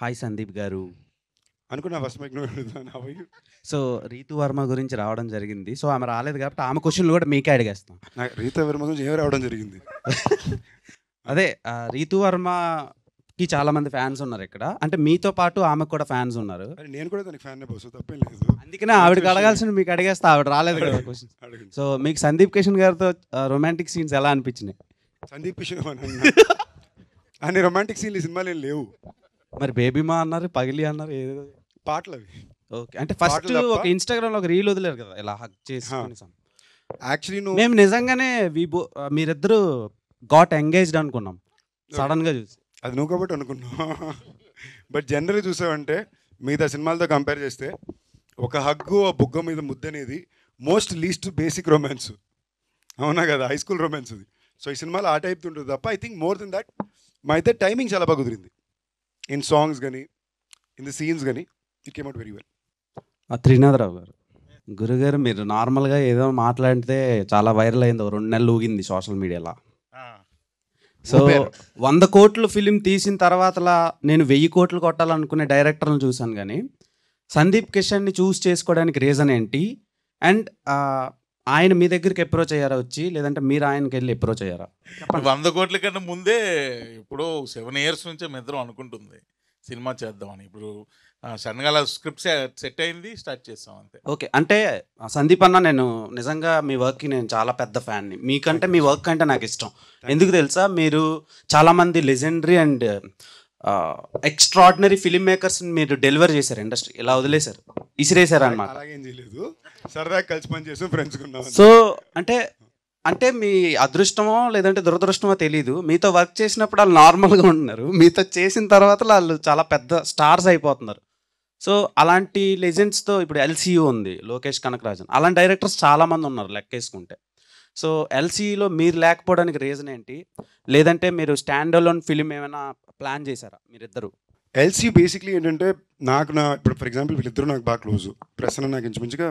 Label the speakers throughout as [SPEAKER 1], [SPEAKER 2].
[SPEAKER 1] Hi Sandeep గారు.
[SPEAKER 2] అనుకున్నా first mike నువ్వు అడుగుతాను. How are you?
[SPEAKER 1] So, Ritu Varma గురించి రావడం జరిగింది. సో, ఆమె రాలేదు కాబట్టి ఆమె క్వెషన్‌లు కూడా మీకే అడిగేస్తాం.
[SPEAKER 2] నాకు రీతా వర్మ గురించి ఏం రావడం జరిగింది.
[SPEAKER 1] అదే రీతు వర్మకి చాలామంది ఫ్యాన్స్ ఉన్నారిక్కడ. అంటే మీతో పాటు ఆమెకు కూడా ఫ్యాన్స్ ఉన్నారు.
[SPEAKER 2] అరే నేను కూడా తనకి ఫ్యాన్ బస్సు తప్పేం లేదు.
[SPEAKER 1] అందుకనే ఆవిడకి అడగాల్సింది మీకు అడిగేస్తా. ఆవిడ రాలేదు కదా క్వెషన్స్.
[SPEAKER 2] అడగండి.
[SPEAKER 1] సో, మీకు సందీప్ కిషన్ గారితో రొమాంటిక్ సీన్స్ ఎలా అనిపించినాయి?
[SPEAKER 2] సందీప్ కిషన్ అన్ని రొమాంటిక్ సీన్లు ఈ సినిమాలు ఏం లేవు.
[SPEAKER 1] మరి బేబీమా అన్నారు, పగిలి అన్నారు ఏదో.
[SPEAKER 2] పాటలు అవి.
[SPEAKER 1] ఓకే. అంటే ఫస్ట్
[SPEAKER 2] పాటలు తప్ప.
[SPEAKER 1] ఒక ఇన్‌స్టాగ్రామ్‌లో ఒక రీల్ వదిలారు కదా! ఇలా హగ్ చేసుకొని
[SPEAKER 2] యాక్చువల్లీ నువ్వు
[SPEAKER 1] మేము నిజంగానే మీరిద్దరూ గాట్ ఎంగేజ్డ్ అనుకున్నాం సడన్‌గా చూసి.
[SPEAKER 2] అది నువ్వు కాబట్టి అనుకున్నావు. బట్ జనరల్గా చూసావంటే మిగతా సినిమాలతో కంపేర్ చేస్తే ఒక హగ్గు ఆ బుగ్గ మీద ముద్ద అనేది మోస్ట్ లీస్ట్ బేసిక్ రొమాన్స్. అవునా కదా, హై స్కూల్ రొమాన్స్ అది. సో ఈ సినిమాలో ఆ టైప్ ఉంటుంది తప్ప I think more than that మా ఇద్దరు టైమింగ్ చాలా బాగా కుదిరింది. ఇన్ సాంగ్స్ కానీ ఇన్ ది సీన్స్ కానీ it came out very well.
[SPEAKER 1] Trinatha Rao గారు, గురుగారు మీరు నార్మల్గా ఏదో మాట్లాడితే చాలా వైరల్ అయింది. 2 నెలలు ఊగింది సోషల్ మీడియాలో. సో 100 కోట్లు ఫిలిం తీసిన తర్వాతలా నేను 1000 కోట్లు కొట్టాలనుకునే డైరెక్టర్లను చూశాను కానీ సందీప్ కిషన్ని చూస్ చేసుకోవడానికి రీజన్ ఏంటి? అండ్ ఆయన మీ దగ్గరికి అప్రోచ్ అయ్యారా వచ్చి, లేదంటే మీరు ఆయనకి వెళ్ళి అప్రోచ్ అయ్యారా?
[SPEAKER 3] 100 కోట్ల కన్నా ముందే ఇప్పుడు 7 years నుంచే మీ ఇద్దరం అనుకుంటుంది సినిమా చేద్దామని. ఇప్పుడు సడన్గా అలా స్క్రిప్ట్ సెట్ అయింది, స్టార్ట్ చేస్తాం అంతే.
[SPEAKER 1] ఓకే. అంటే సందీప్ అన్న, నేను నిజంగా మీ వర్క్కి నేను చాలా పెద్ద ఫ్యాన్ని. మీకంటే మీ వర్క్ అంటే నాకు ఇష్టం. ఎందుకు తెలుసా? మీరు చాలామంది లెజెండరీ అండ్ ఎక్స్ట్రాడినరీ ఫిల్మ్ మేకర్స్ని మీరు డెలివర్ చేశారు ఇండస్ట్రీ. ఇలా వదిలేశారు, ఇసిరేశారు అనమాట.
[SPEAKER 2] అలాగేం చేయలేదు, సరదాగా కలిసి పని చేసాం, ఫ్రెండ్స్ ఉన్నాం.
[SPEAKER 1] సో అంటే మీ అదృష్టమో లేదంటే దురదృష్టమో తెలీదు, మీతో వర్క్ చేసినప్పుడు వాళ్ళు నార్మల్గా ఉంటున్నారు, మీతో చేసిన తర్వాత వాళ్ళు చాలా పెద్ద స్టార్స్ అయిపోతున్నారు. సో అలాంటి లెజెండ్స్తో ఇప్పుడు ఎల్సీయూ ఉంది, లోకేష్ కనకరాజన్, అలాంటి డైరెక్టర్స్ చాలామంది ఉన్నారు లెక్కేసుకుంటే. సో ఎల్సీయూలో మీరు లేకపోవడానికి రీజన్ ఏంటి? లేదంటే మీరు స్టాండ్ అలోన్ ఫిలిం ఏమైనా ప్లాన్ చేశారా మీరిద్దరు?
[SPEAKER 2] ఎల్సీ బేసిక్లీ ఏంటంటే ఇప్పుడు ఫర్ ఎగ్జాంపుల్ వీళ్ళిద్దరూ నాకు బాగా క్లోజ్. ప్రసన్న నాకు ఇంచుమించుగా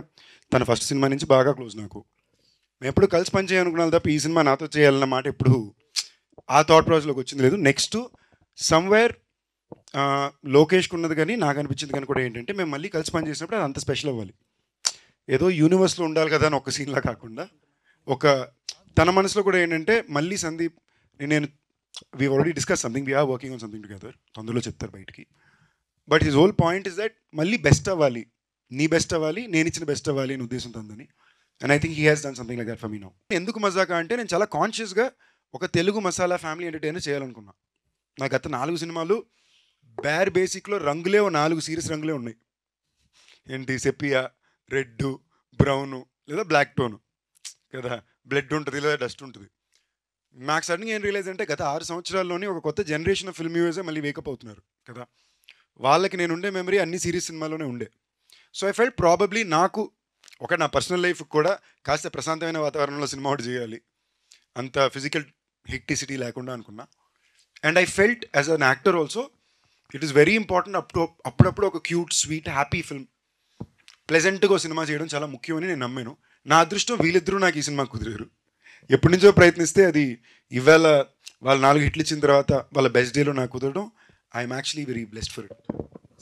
[SPEAKER 2] తన ఫస్ట్ సినిమా నుంచి బాగా క్లోజ్ నాకు. మేము ఎప్పుడు కలిసి పని చేయాలనుకున్నాను తప్ప ఈ సినిమా నాతో చేయాలన్న మాట ఎప్పుడు ఆ థాట్ ప్రాసెస్లోకి వచ్చింది లేదు. నెక్స్ట్ సమ్వేర్ లోకేష్కి ఉన్నది కానీ నాకు అనిపించింది కానీ కూడా ఏంటంటే మేము మళ్ళీ కలిసి పని చేసినప్పుడు అది అంత స్పెషల్ అవ్వాలి. ఏదో యూనివర్స్లో ఉండాలి కదా అని ఒక సీన్లా కాకుండా తన మనసులో కూడా ఏంటంటే మళ్ళీ సందీప్ నేను we already discuss something, we are working on something together, తొందరలో చెప్తారు బయటికి. But his whole point is that మళ్ళీ బెస్ట్ అవ్వాలి, నీ బెస్ట్ అవ్వాలి, నేను ఇచ్చిన బెస్ట్ అవ్వాలి అని ఉద్దేశంతో ఉందని. And I think he has done something like that for me now. ఎందుకు మజాకా అంటే నేను చాలా కాన్షియస్గా ఒక తెలుగు మసాలా ఫ్యామిలీ ఎంటర్టైనర్ చేయాలనుకున్నా. నాకు గత 4 సినిమాలు బ్యార్ బేసిక్లో రంగులే 4 సీరియస్ రంగులే ఉన్నాయి. ఏంటి, సెపియా, రెడ్, బ్రౌను లేదా బ్లాక్ టోను కదా, బ్లడ్ ఉంటుంది లేదా డస్ట్ ఉంటుంది. నాకు సడన్గా ఏం రియలైజ్ అంటే గత 6 సంవత్సరాల్లోనే ఒక కొత్త జనరేషన్ ఆఫ్ ఫిల్మ్ వ్యూవర్సే మళ్ళీ వేకప్ అవుతున్నారు కదా. వాళ్ళకి నేను ఉండే మెమరీ అన్ని సిరీస్ సినిమాలోనే ఉండే. సో ఐ ఫెల్ట్ ప్రాబబ్లీ నాకు నా పర్సనల్ లైఫ్ కూడా కాస్త ప్రశాంతమైన వాతావరణంలో సినిమా ఒకటి చేయాలి, అంత ఫిజికల్ హెక్టిసిటీ లేకుండా అనుకున్నా. And I felt as an actor also it is very important అప్పుడప్పుడు ఒక క్యూట్, స్వీట్, హ్యాపీ ఫిల్మ్, ప్లెజెంట్గా సినిమా చేయడం చాలా ముఖ్యమని నేను నమ్మాను. నా అదృష్టం వీళ్ళిద్దరూ నాకు ఈ సినిమా కుదిరారు. ఎప్పటి నుంచో ప్రయత్నిస్తే అది ఇవాళ వాళ్ళు 4 హిట్లు ఇచ్చిన తర్వాత వాళ్ళ బెస్ట్ డేలో నాకు కుదరడం, I'm actually very blessed for it.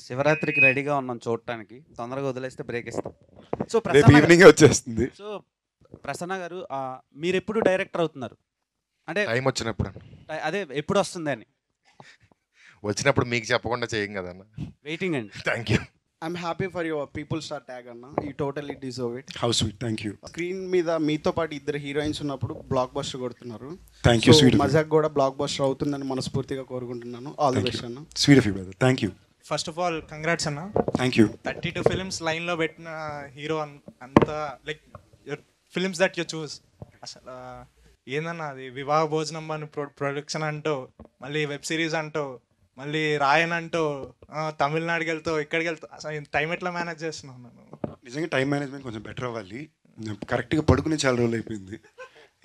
[SPEAKER 1] శివరాత్రికి రెడీగా ఉన్నాం చూడటానికి, తొందరగా వదిలేస్తే బ్రేక్ ఇస్తాం. సో
[SPEAKER 2] రేపు ఈవినింగ్ వచ్చేస్తుంది.
[SPEAKER 1] సో ప్రసన్న గారు, మీరు ఎప్పుడు డైరెక్టర్ అవుతున్నారు? అంటే
[SPEAKER 4] టైం వచ్చినప్పుడు
[SPEAKER 1] అదే ఎప్పుడు వస్తుంది అని
[SPEAKER 4] వచ్చినప్పుడు మీకు చెప్పకుండా చేయం కదా అన్న.
[SPEAKER 1] వెయిటింగ్ అండి.
[SPEAKER 4] Thank you.
[SPEAKER 5] I'm happy for your people star tag అన్న. You totally deserve it.
[SPEAKER 2] How sweet, thank you.
[SPEAKER 5] Screen మీద మీతో పాటు ఇద్దరు హీరోయిన్స్ ఉన్నప్పుడు బ్లాక్ బస్టర్ కొడుతున్నారు.
[SPEAKER 2] Thank you sweet.
[SPEAKER 5] మజాక్ కూడా బ్లాక్ బస్టర్ అవుతుందని మనస్ఫూర్తిగా కోరుకుంటున్నాను. ఆల్ ది బెస్ట్ అన్న.
[SPEAKER 2] Sweet of you brother, thank you.
[SPEAKER 6] First of all congrats అన్న.
[SPEAKER 2] Thank you.
[SPEAKER 6] 32 ఫిలిమ్స్ లైన్లో పెట్టిన హీరో అంతా, like your films that you choose. అసలు ఏందన్నా అది వివాహ భోజనం అని ప్రొడక్షన్ అంటూ, మళ్ళీ వెబ్ సిరీస్ అంటూ, మళ్ళీ రాయన్ అంటూ, తమిళనాడుకి వెళ్తావు, ఇక్కడికి వెళ్తావు. అసలు టైం ఎట్లా మేనేజ్ చేస్తున్నావు? నేను
[SPEAKER 2] నిజంగా టైం మేనేజ్మెంట్ కొంచెం బెటర్ అవ్వాలి. కరెక్ట్గా పడుకునే చాలా రోజులు అయిపోయింది.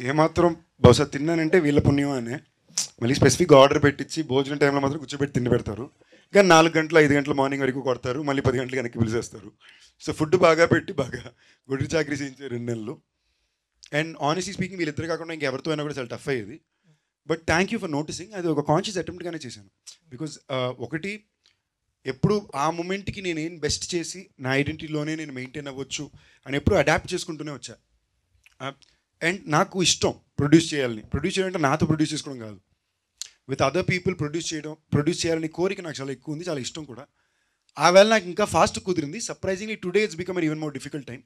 [SPEAKER 2] ఏమాత్రం బహుశా తిన్నానంటే వీళ్ళ పుణ్యం అనే. మళ్ళీ స్పెసిఫిక్గా ఆర్డర్ పెట్టించి భోజనం టైంలో మాత్రం కూర్చోబెట్టి తిండి పెడతారు. కానీ 4 గంటలు 5 గంటల మార్నింగ్ వరకు కొడతారు, మళ్ళీ 10 గంటలకు వెనక్కి పిలిచేస్తారు. సో ఫుడ్ బాగా పెట్టి బాగా గుడి చాకరీ చేయించారు 2 నెలలు. అండ్ ఆనెస్ట్లీ స్పీకింగ్ వీళ్ళిద్దరు కాకుండా ఇంకెవరితో అయినా కూడా చాలా టఫ్ అయ్యేది. But thank you for noticing. అది ఒక కాన్షియస్ అటెంప్ట్గానే చేశాను. బికాజ్ ఒకటి ఎప్పుడు ఆ మూమెంట్కి నేను ఏం బెస్ట్ చేసి నా ఐడెంటిటీలోనే నేను మెయింటైన్ అవ్వచ్చు అని ఎప్పుడు అడాప్ట్ చేసుకుంటూనే వచ్చా. అండ్ నాకు ఇష్టం ప్రొడ్యూస్ చేయడం అంటే నాతో ప్రొడ్యూస్ చేసుకోవడం కాదు, విత్ అదర్ పీపుల్ ప్రొడ్యూస్ చేయాలని కోరిక నాకు చాలా ఎక్కువ ఉంది, చాలా ఇష్టం కూడా. ఆ వేళ నాకు ఇంకా ఫాస్ట్ కుదిరింది. Surprisingly today it's become even more difficult time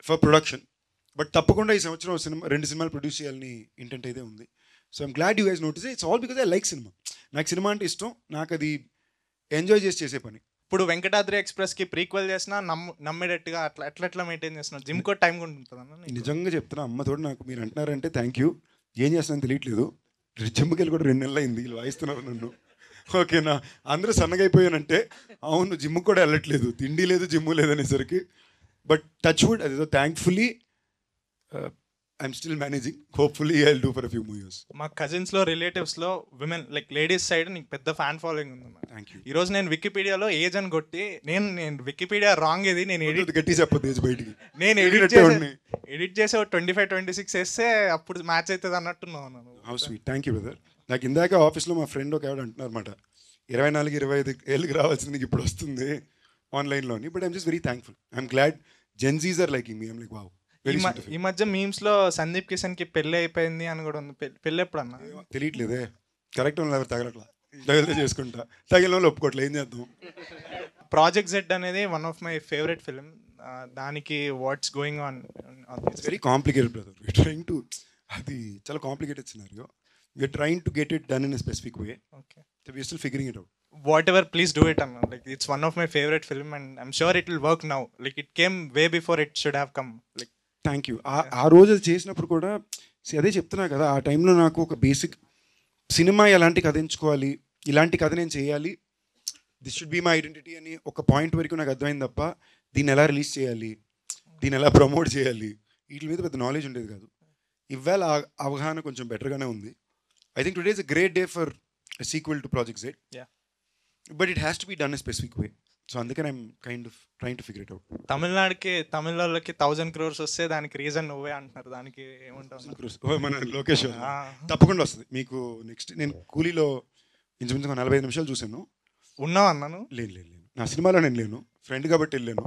[SPEAKER 2] for production. But తప్పకుండా ఈ సంవత్సరం 2 సినిమాలు ప్రొడ్యూస్ చేయాలని ఇంటెంట్ అయితే ఉంది. So I'm glad you guys notice. It's all because I like cinema. నాకు సినిమా అంటే ఇష్టం, నాకు అది ఎంజాయ్ చేసే పని.
[SPEAKER 6] ఇప్పుడు వెంకటాద్రి ఎక్స్ప్రెస్కి ప్రీక్వెల్ చేసినా నమ్మేటట్టుగా ఎట్లా మెయింటైన్ చేస్తున్నావు? జిమ్ కూడా టైం కూడా ఉంటుందన్న.
[SPEAKER 2] నిజంగా చెప్తున్నా, అమ్మతోడు నాకు మీరు అంటున్నారంటే థ్యాంక్ యూ. ఏం చేస్తున్నాను తెలియట్లేదు. జిమ్కి వెళ్ళి కూడా 2 నెలలు అయింది, వీళ్ళు వాయిస్తున్నారు నన్ను. ఓకేనా, అందరూ సన్నగా అయిపోయానంటే అవును, జిమ్కి కూడా వెళ్ళట్లేదు, తిండి లేదు జిమ్ లేదనేసరికి. బట్ టచ్ వుడ్, అదేదో thankfully I'm still managing. Hopefully I will do for a few more years.
[SPEAKER 6] మా కజిన్స్లో రిలేటివ్స్లో విమెన్ లైక్ లేడీస్ సైడ్ నీకు పెద్ద ఫ్యాన్ ఫాలోయింగ్ ఉందన్న.
[SPEAKER 2] Thank you.
[SPEAKER 6] ఈరోజు నేను వికీపీడియాలో ఏజ్ అని కొట్టి నేను వికీపీడియా రాంగ్ ఇది నేను
[SPEAKER 2] గట్టి చెప్పదు ఏజ్ బయటికి.
[SPEAKER 6] నేను ఎడిట్ చేసి 25-26 వేస్తే అప్పుడు మ్యాచ్ అవుతుంది అన్నట్టున్నాను.
[SPEAKER 2] How sweet, thank you brother. నాకు ఇందాక ఆఫీస్లో మా ఫ్రెండ్ ఒక ఆవిడ అంటున్నారు అనమాట, 24-25 ఏళ్ళకి రావాల్సింది నీకు ఇప్పుడు వస్తుంది ఆన్లైన్లోని. But I'm just very thankful. I'm glad gen Zs are liking me. I'm like wow.
[SPEAKER 6] ఈ మధ్య మీమ్స్ లో సందీప్ కిషన్ కి పెళ్లి అయిపోయింది అని కూడా ఉంది. పెళ్లి ఎప్పుడు అన్న
[SPEAKER 2] తెలియట్లేదే. కరెక్ట్ ఎవరు తగలట్లా, తగిలితే చేసుకుంటా, తగిలిన వాళ్ళు ఒప్పుకోవట్లే, ఏం చేద్దాం.
[SPEAKER 6] ప్రాజెక్ట్ జెడ్ అనేది one of my favourite film. దానికి what's going on?
[SPEAKER 2] It's very complicated brother. We are trying to, అది చాలా complicated scenario. We are trying to get it done in a specific way.
[SPEAKER 6] Okay,
[SPEAKER 2] we are still figuring it out.
[SPEAKER 6] Whatever, please do it, Anna. Like it's one of my favorite film, and I'm sure it will work now. Like it came way before it should have come. Like
[SPEAKER 2] thank you. ఆ రోజు అది చేసినప్పుడు కూడా అదే చెప్తున్నా కదా, ఆ టైంలో నాకు ఒక బేసిక్ సినిమా ఎలాంటి కథ ఎంచుకోవాలి, ఇలాంటి కథ నేను చేయాలి, this should be my identity అని ఒక పాయింట్ వరకు నాకు అర్థమైంది తప్ప దీన్ని ఎలా రిలీజ్ చేయాలి, దీన్ని ఎలా ప్రమోట్ చేయాలి, వీటి మీద పెద్ద నాలెడ్జ్ ఉండేది కాదు. ఇవాళ అవగాహన కొంచెం బెటర్గానే ఉంది. I think today is a great day for sequel to project Z. But it has to be done a specific way. So అందుకని I'm kind of trying to figure it out.
[SPEAKER 6] తమిళనాడుకి 1000 crores వస్తే దానికి reason నువ్వే అంటున్నారు. దానికి ఏమంటావు?
[SPEAKER 2] మన లోకేష్ తప్పకుండా వస్తుంది మీకు. నెక్స్ట్ నేను కూలీలో ఇంచుమించు 45 నిమిషాలు చూశాను.
[SPEAKER 6] ఉన్నావు అన్నాను.
[SPEAKER 2] లేను, నా సినిమాలో నేను లేను, ఫ్రెండ్ కాబట్టి వెళ్ళాను.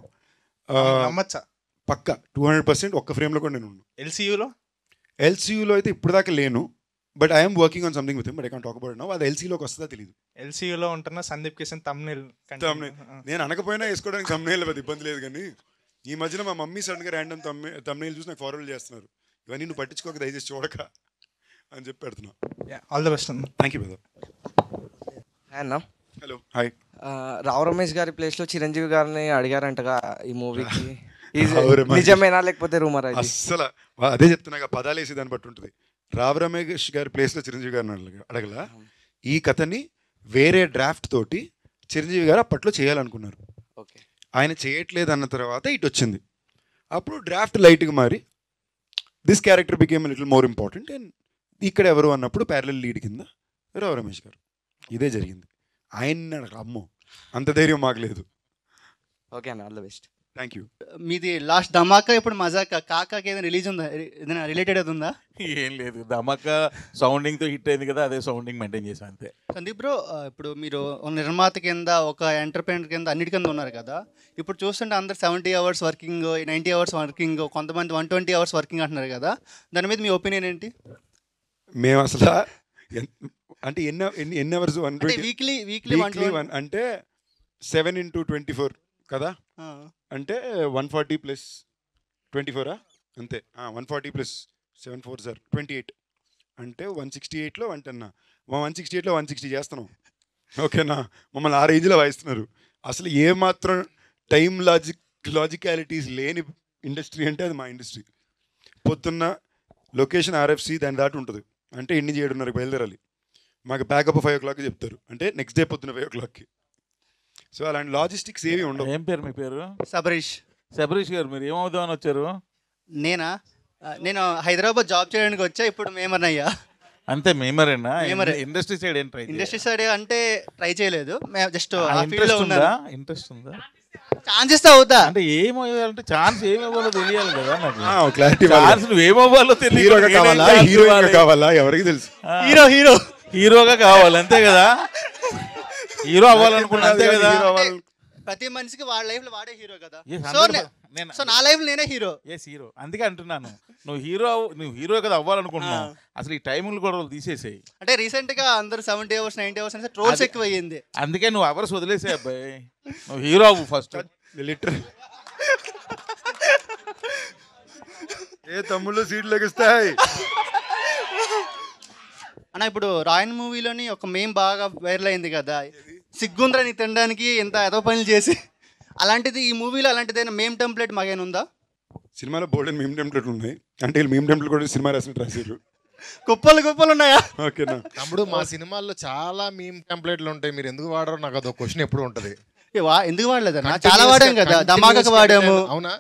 [SPEAKER 6] నమ్మచ్చా?
[SPEAKER 2] పక్కా 200% ఒక్క ఫ్రేమ్లో కూడా నేను ఉన్నాను. ఎల్సీయూలో అయితే ఇప్పుడు దాకా లేను. But I'm working on something with him, but I can't talk about now. అది ఎల్సీలోకి వస్తుందా తెలియదు.
[SPEAKER 6] ఎల్సీయూలో ఉంటున్న సందీప్ కిషన్ తమ్నెయిల్
[SPEAKER 2] నేను అనకపోయినా వేసుకోవడానికి తమ్నెయిల్ పెద్ద ఇబ్బంది లేదు. కానీ ఈ మధ్యన మా మమ్మీ సడన్గా ర్యాండమ్ తమ్నెయిల్ చూసి నాకు ఫార్వర్డ్ చేస్తున్నారు, ఇవన్నీ నువ్వు పట్టించుకోక దయచేసి చూడక అని చెప్పి పెడుతున్నా.
[SPEAKER 6] ఆల్ ద బెస్ట్ అన్న.
[SPEAKER 2] Thank you brother.
[SPEAKER 7] అన్న,
[SPEAKER 2] హలో, హాయ్.
[SPEAKER 7] రావు రమేష్ గారి ప్లేస్లో చిరంజీవి గారిని అడిగారంటగా ఈ మూవీకి, నిజమేనా లేకపోతే రూమర్?
[SPEAKER 2] అస్సలు అదే చెప్తున్నా, పదాలు వేసి దాన్ని బట్టి ఉంటుంది. రావు రమేష్ గారి ప్లేస్లో చిరంజీవి గారిని అడగల. ఈ కథని వేరే డ్రాఫ్ట్ తోటి చిరంజీవి గారు అప్పట్లో చేయాలనుకున్నారు.
[SPEAKER 7] ఓకే,
[SPEAKER 2] ఆయన చేయట్లేదు అన్న తర్వాత ఇటు వచ్చింది. అప్పుడు డ్రాఫ్ట్ లైట్గా మారి this character became little more important. And ఇక్కడ ఎవరు అన్నప్పుడు ప్యారలల్ లీడ్ కింద రావు రమేష్ గారు. ఇదే జరిగింది. ఆయన అమ్మో అంత ధైర్యం మాకు లేదు.
[SPEAKER 7] ఓకే అన్న, all the best.
[SPEAKER 2] Thank you.
[SPEAKER 5] మీది లాస్ట్ ధమాకా, ఇప్పుడు మజాకా, కాకాకి ఏదైనా రిలీజ్ ఉందా? ఏదైనా రిలేటెడ్ అది ఉందా?
[SPEAKER 3] ఏం లేదు, ధమాకా సౌండింగ్తో హిట్ అయింది కదా, అదే సౌండింగ్ మెయింటైన్ చేసాం అంతే.
[SPEAKER 5] సందీప్ బ్రో, ఇప్పుడు మీరు నిర్మాత కింద, ఒక ఎంటర్ప్రైనర్ కింద, అన్నిటి కింద ఉన్నారు కదా. ఇప్పుడు చూస్తుంటే అందరు 70 hours వర్కింగ్, 90 hours వర్కింగ్, కొంతమంది 120 hours వర్కింగ్ అంటున్నారు కదా. దాని మీద మీ ఒపీనియన్ ఏంటి?
[SPEAKER 2] మేము అసలు అంటే ఎన్ని అవర్స్?
[SPEAKER 5] వీక్లీ
[SPEAKER 2] అంటే 7 into 24 కదా, అంటే 140 + 24 అంతే. 140 + 7 4 సార్ 28 అంటే 168లో 110. 168లో 160 చేస్తున్నాం. ఓకేనా, మమ్మల్ని ఆ రేంజ్లో వాయిస్తున్నారు. అసలు ఏమాత్రం టైం లాజికాలిటీస్ లేని ఇండస్ట్రీ అంటే అది మా ఇండస్ట్రీ. పొద్దున్న లొకేషన్ RFC దాని దాటి ఉంటుంది, అంటే 7:30 బయలుదేరాలి. మాకు బ్యాకప్ 5 o'clock చెప్తారు, అంటే నెక్స్ట్ డే పొద్దున్న 5 o'clock. సో అలాంటి లాజిస్టిక్స్ ఏవి ఉండవు.
[SPEAKER 3] ఏం పేరు మీ పేరు?
[SPEAKER 5] శబరీష్
[SPEAKER 3] గారు. మీరు ఏమవుదామని వచ్చారు?
[SPEAKER 5] నేను హైదరాబాద్ జాబ్ చేయడానికి వచ్చా. ఇప్పుడు మేమర్ అయ్యా.
[SPEAKER 3] అంతే, మేమరేనా? ఇండస్ట్రీ సైడ్ ఏం ట్రై?
[SPEAKER 5] ఇండస్ట్రీ సైడ్ అంటే ట్రై చేయలేదు, జస్ట్
[SPEAKER 3] ఇంట్రెస్ట్ ఉందా?
[SPEAKER 5] ఛాన్స్ ఇస్తే అవుతా.
[SPEAKER 3] అంటే ఏమవ్వాలంటే ఛాన్స్ ఏమవ్వాలో తెలియాలి కదా నాకు.
[SPEAKER 2] క్లారిటీ.
[SPEAKER 3] నువ్వు ఏమవ్వాలో తెలియదు.
[SPEAKER 2] కావాలా ఎవరికి తెలుసు?
[SPEAKER 5] హీరోగా
[SPEAKER 3] కావాలి అంతే కదా. హీరో అవ్వాలనుకున్నా అంతే కదా.
[SPEAKER 5] ప్రతి మనిషికి వాళ్ళ లైఫ్ లో వాడే హీరో కదా.
[SPEAKER 3] Yes,
[SPEAKER 5] so
[SPEAKER 3] 100%.
[SPEAKER 5] సో నా లైఫ్ నేనే హీరో.
[SPEAKER 3] హీరో అందుకే అంటున్నాను, నువ్వు హీరో కదా అవ్వాలనుకుంటున్నావు, అసలు ఈ టైములు కూడా తీసేసేయి.
[SPEAKER 5] అంటే రీసెంట్ గా అందరూ 70 hours 90 hours అంటే ట్రోల్స్ ఎక్కువ అయ్యింది.
[SPEAKER 3] అందుకే నువ్వు అవర్స్ వదిలేసే అబ్బాయి, నువ్వు హీరో అవ్వు ఫస్ట్.
[SPEAKER 2] లిటరల్ ఏ తమ్ముళ్ళు సీట్లు లెగిస్తాయి
[SPEAKER 5] అన్న. ఇప్పుడు రాయన్ మూవీలోని ఒక మేం బాగా వైరల్ అయింది కదా, సిగ్గుంద్రని తినడానికి ఎంత ఏదో పనులు చేసి, అలాంటిది ఈ మూవీలో అలాంటిదైనా మేమ్ టెంప్లెట్ మాకేమైనా ఉందా?
[SPEAKER 2] సినిమాలో బోల్డెన్ మీమ్ టెంప్లెట్ ఉన్నాయి, అంటే వీళ్ళు మీమ్ టెంప్లెట్ కూడా సినిమా రాసినట్టు రాశారు.
[SPEAKER 5] కుప్పలు ఉన్నాయా?
[SPEAKER 2] ఓకేనా
[SPEAKER 4] తమ్ముడు, మా సినిమాల్లో చాలా మీమ్ టెంప్లెట్లు ఉంటాయి, మీరు ఎందుకు వాడరో నాకు అదొక క్వశ్చన్ ఎప్పుడు ఉంటుంది.
[SPEAKER 5] ఎందుకు వాడలేదన్నా? చాలా వాడాం కదా, ధమాకాకు వాడాము.
[SPEAKER 4] అవునా?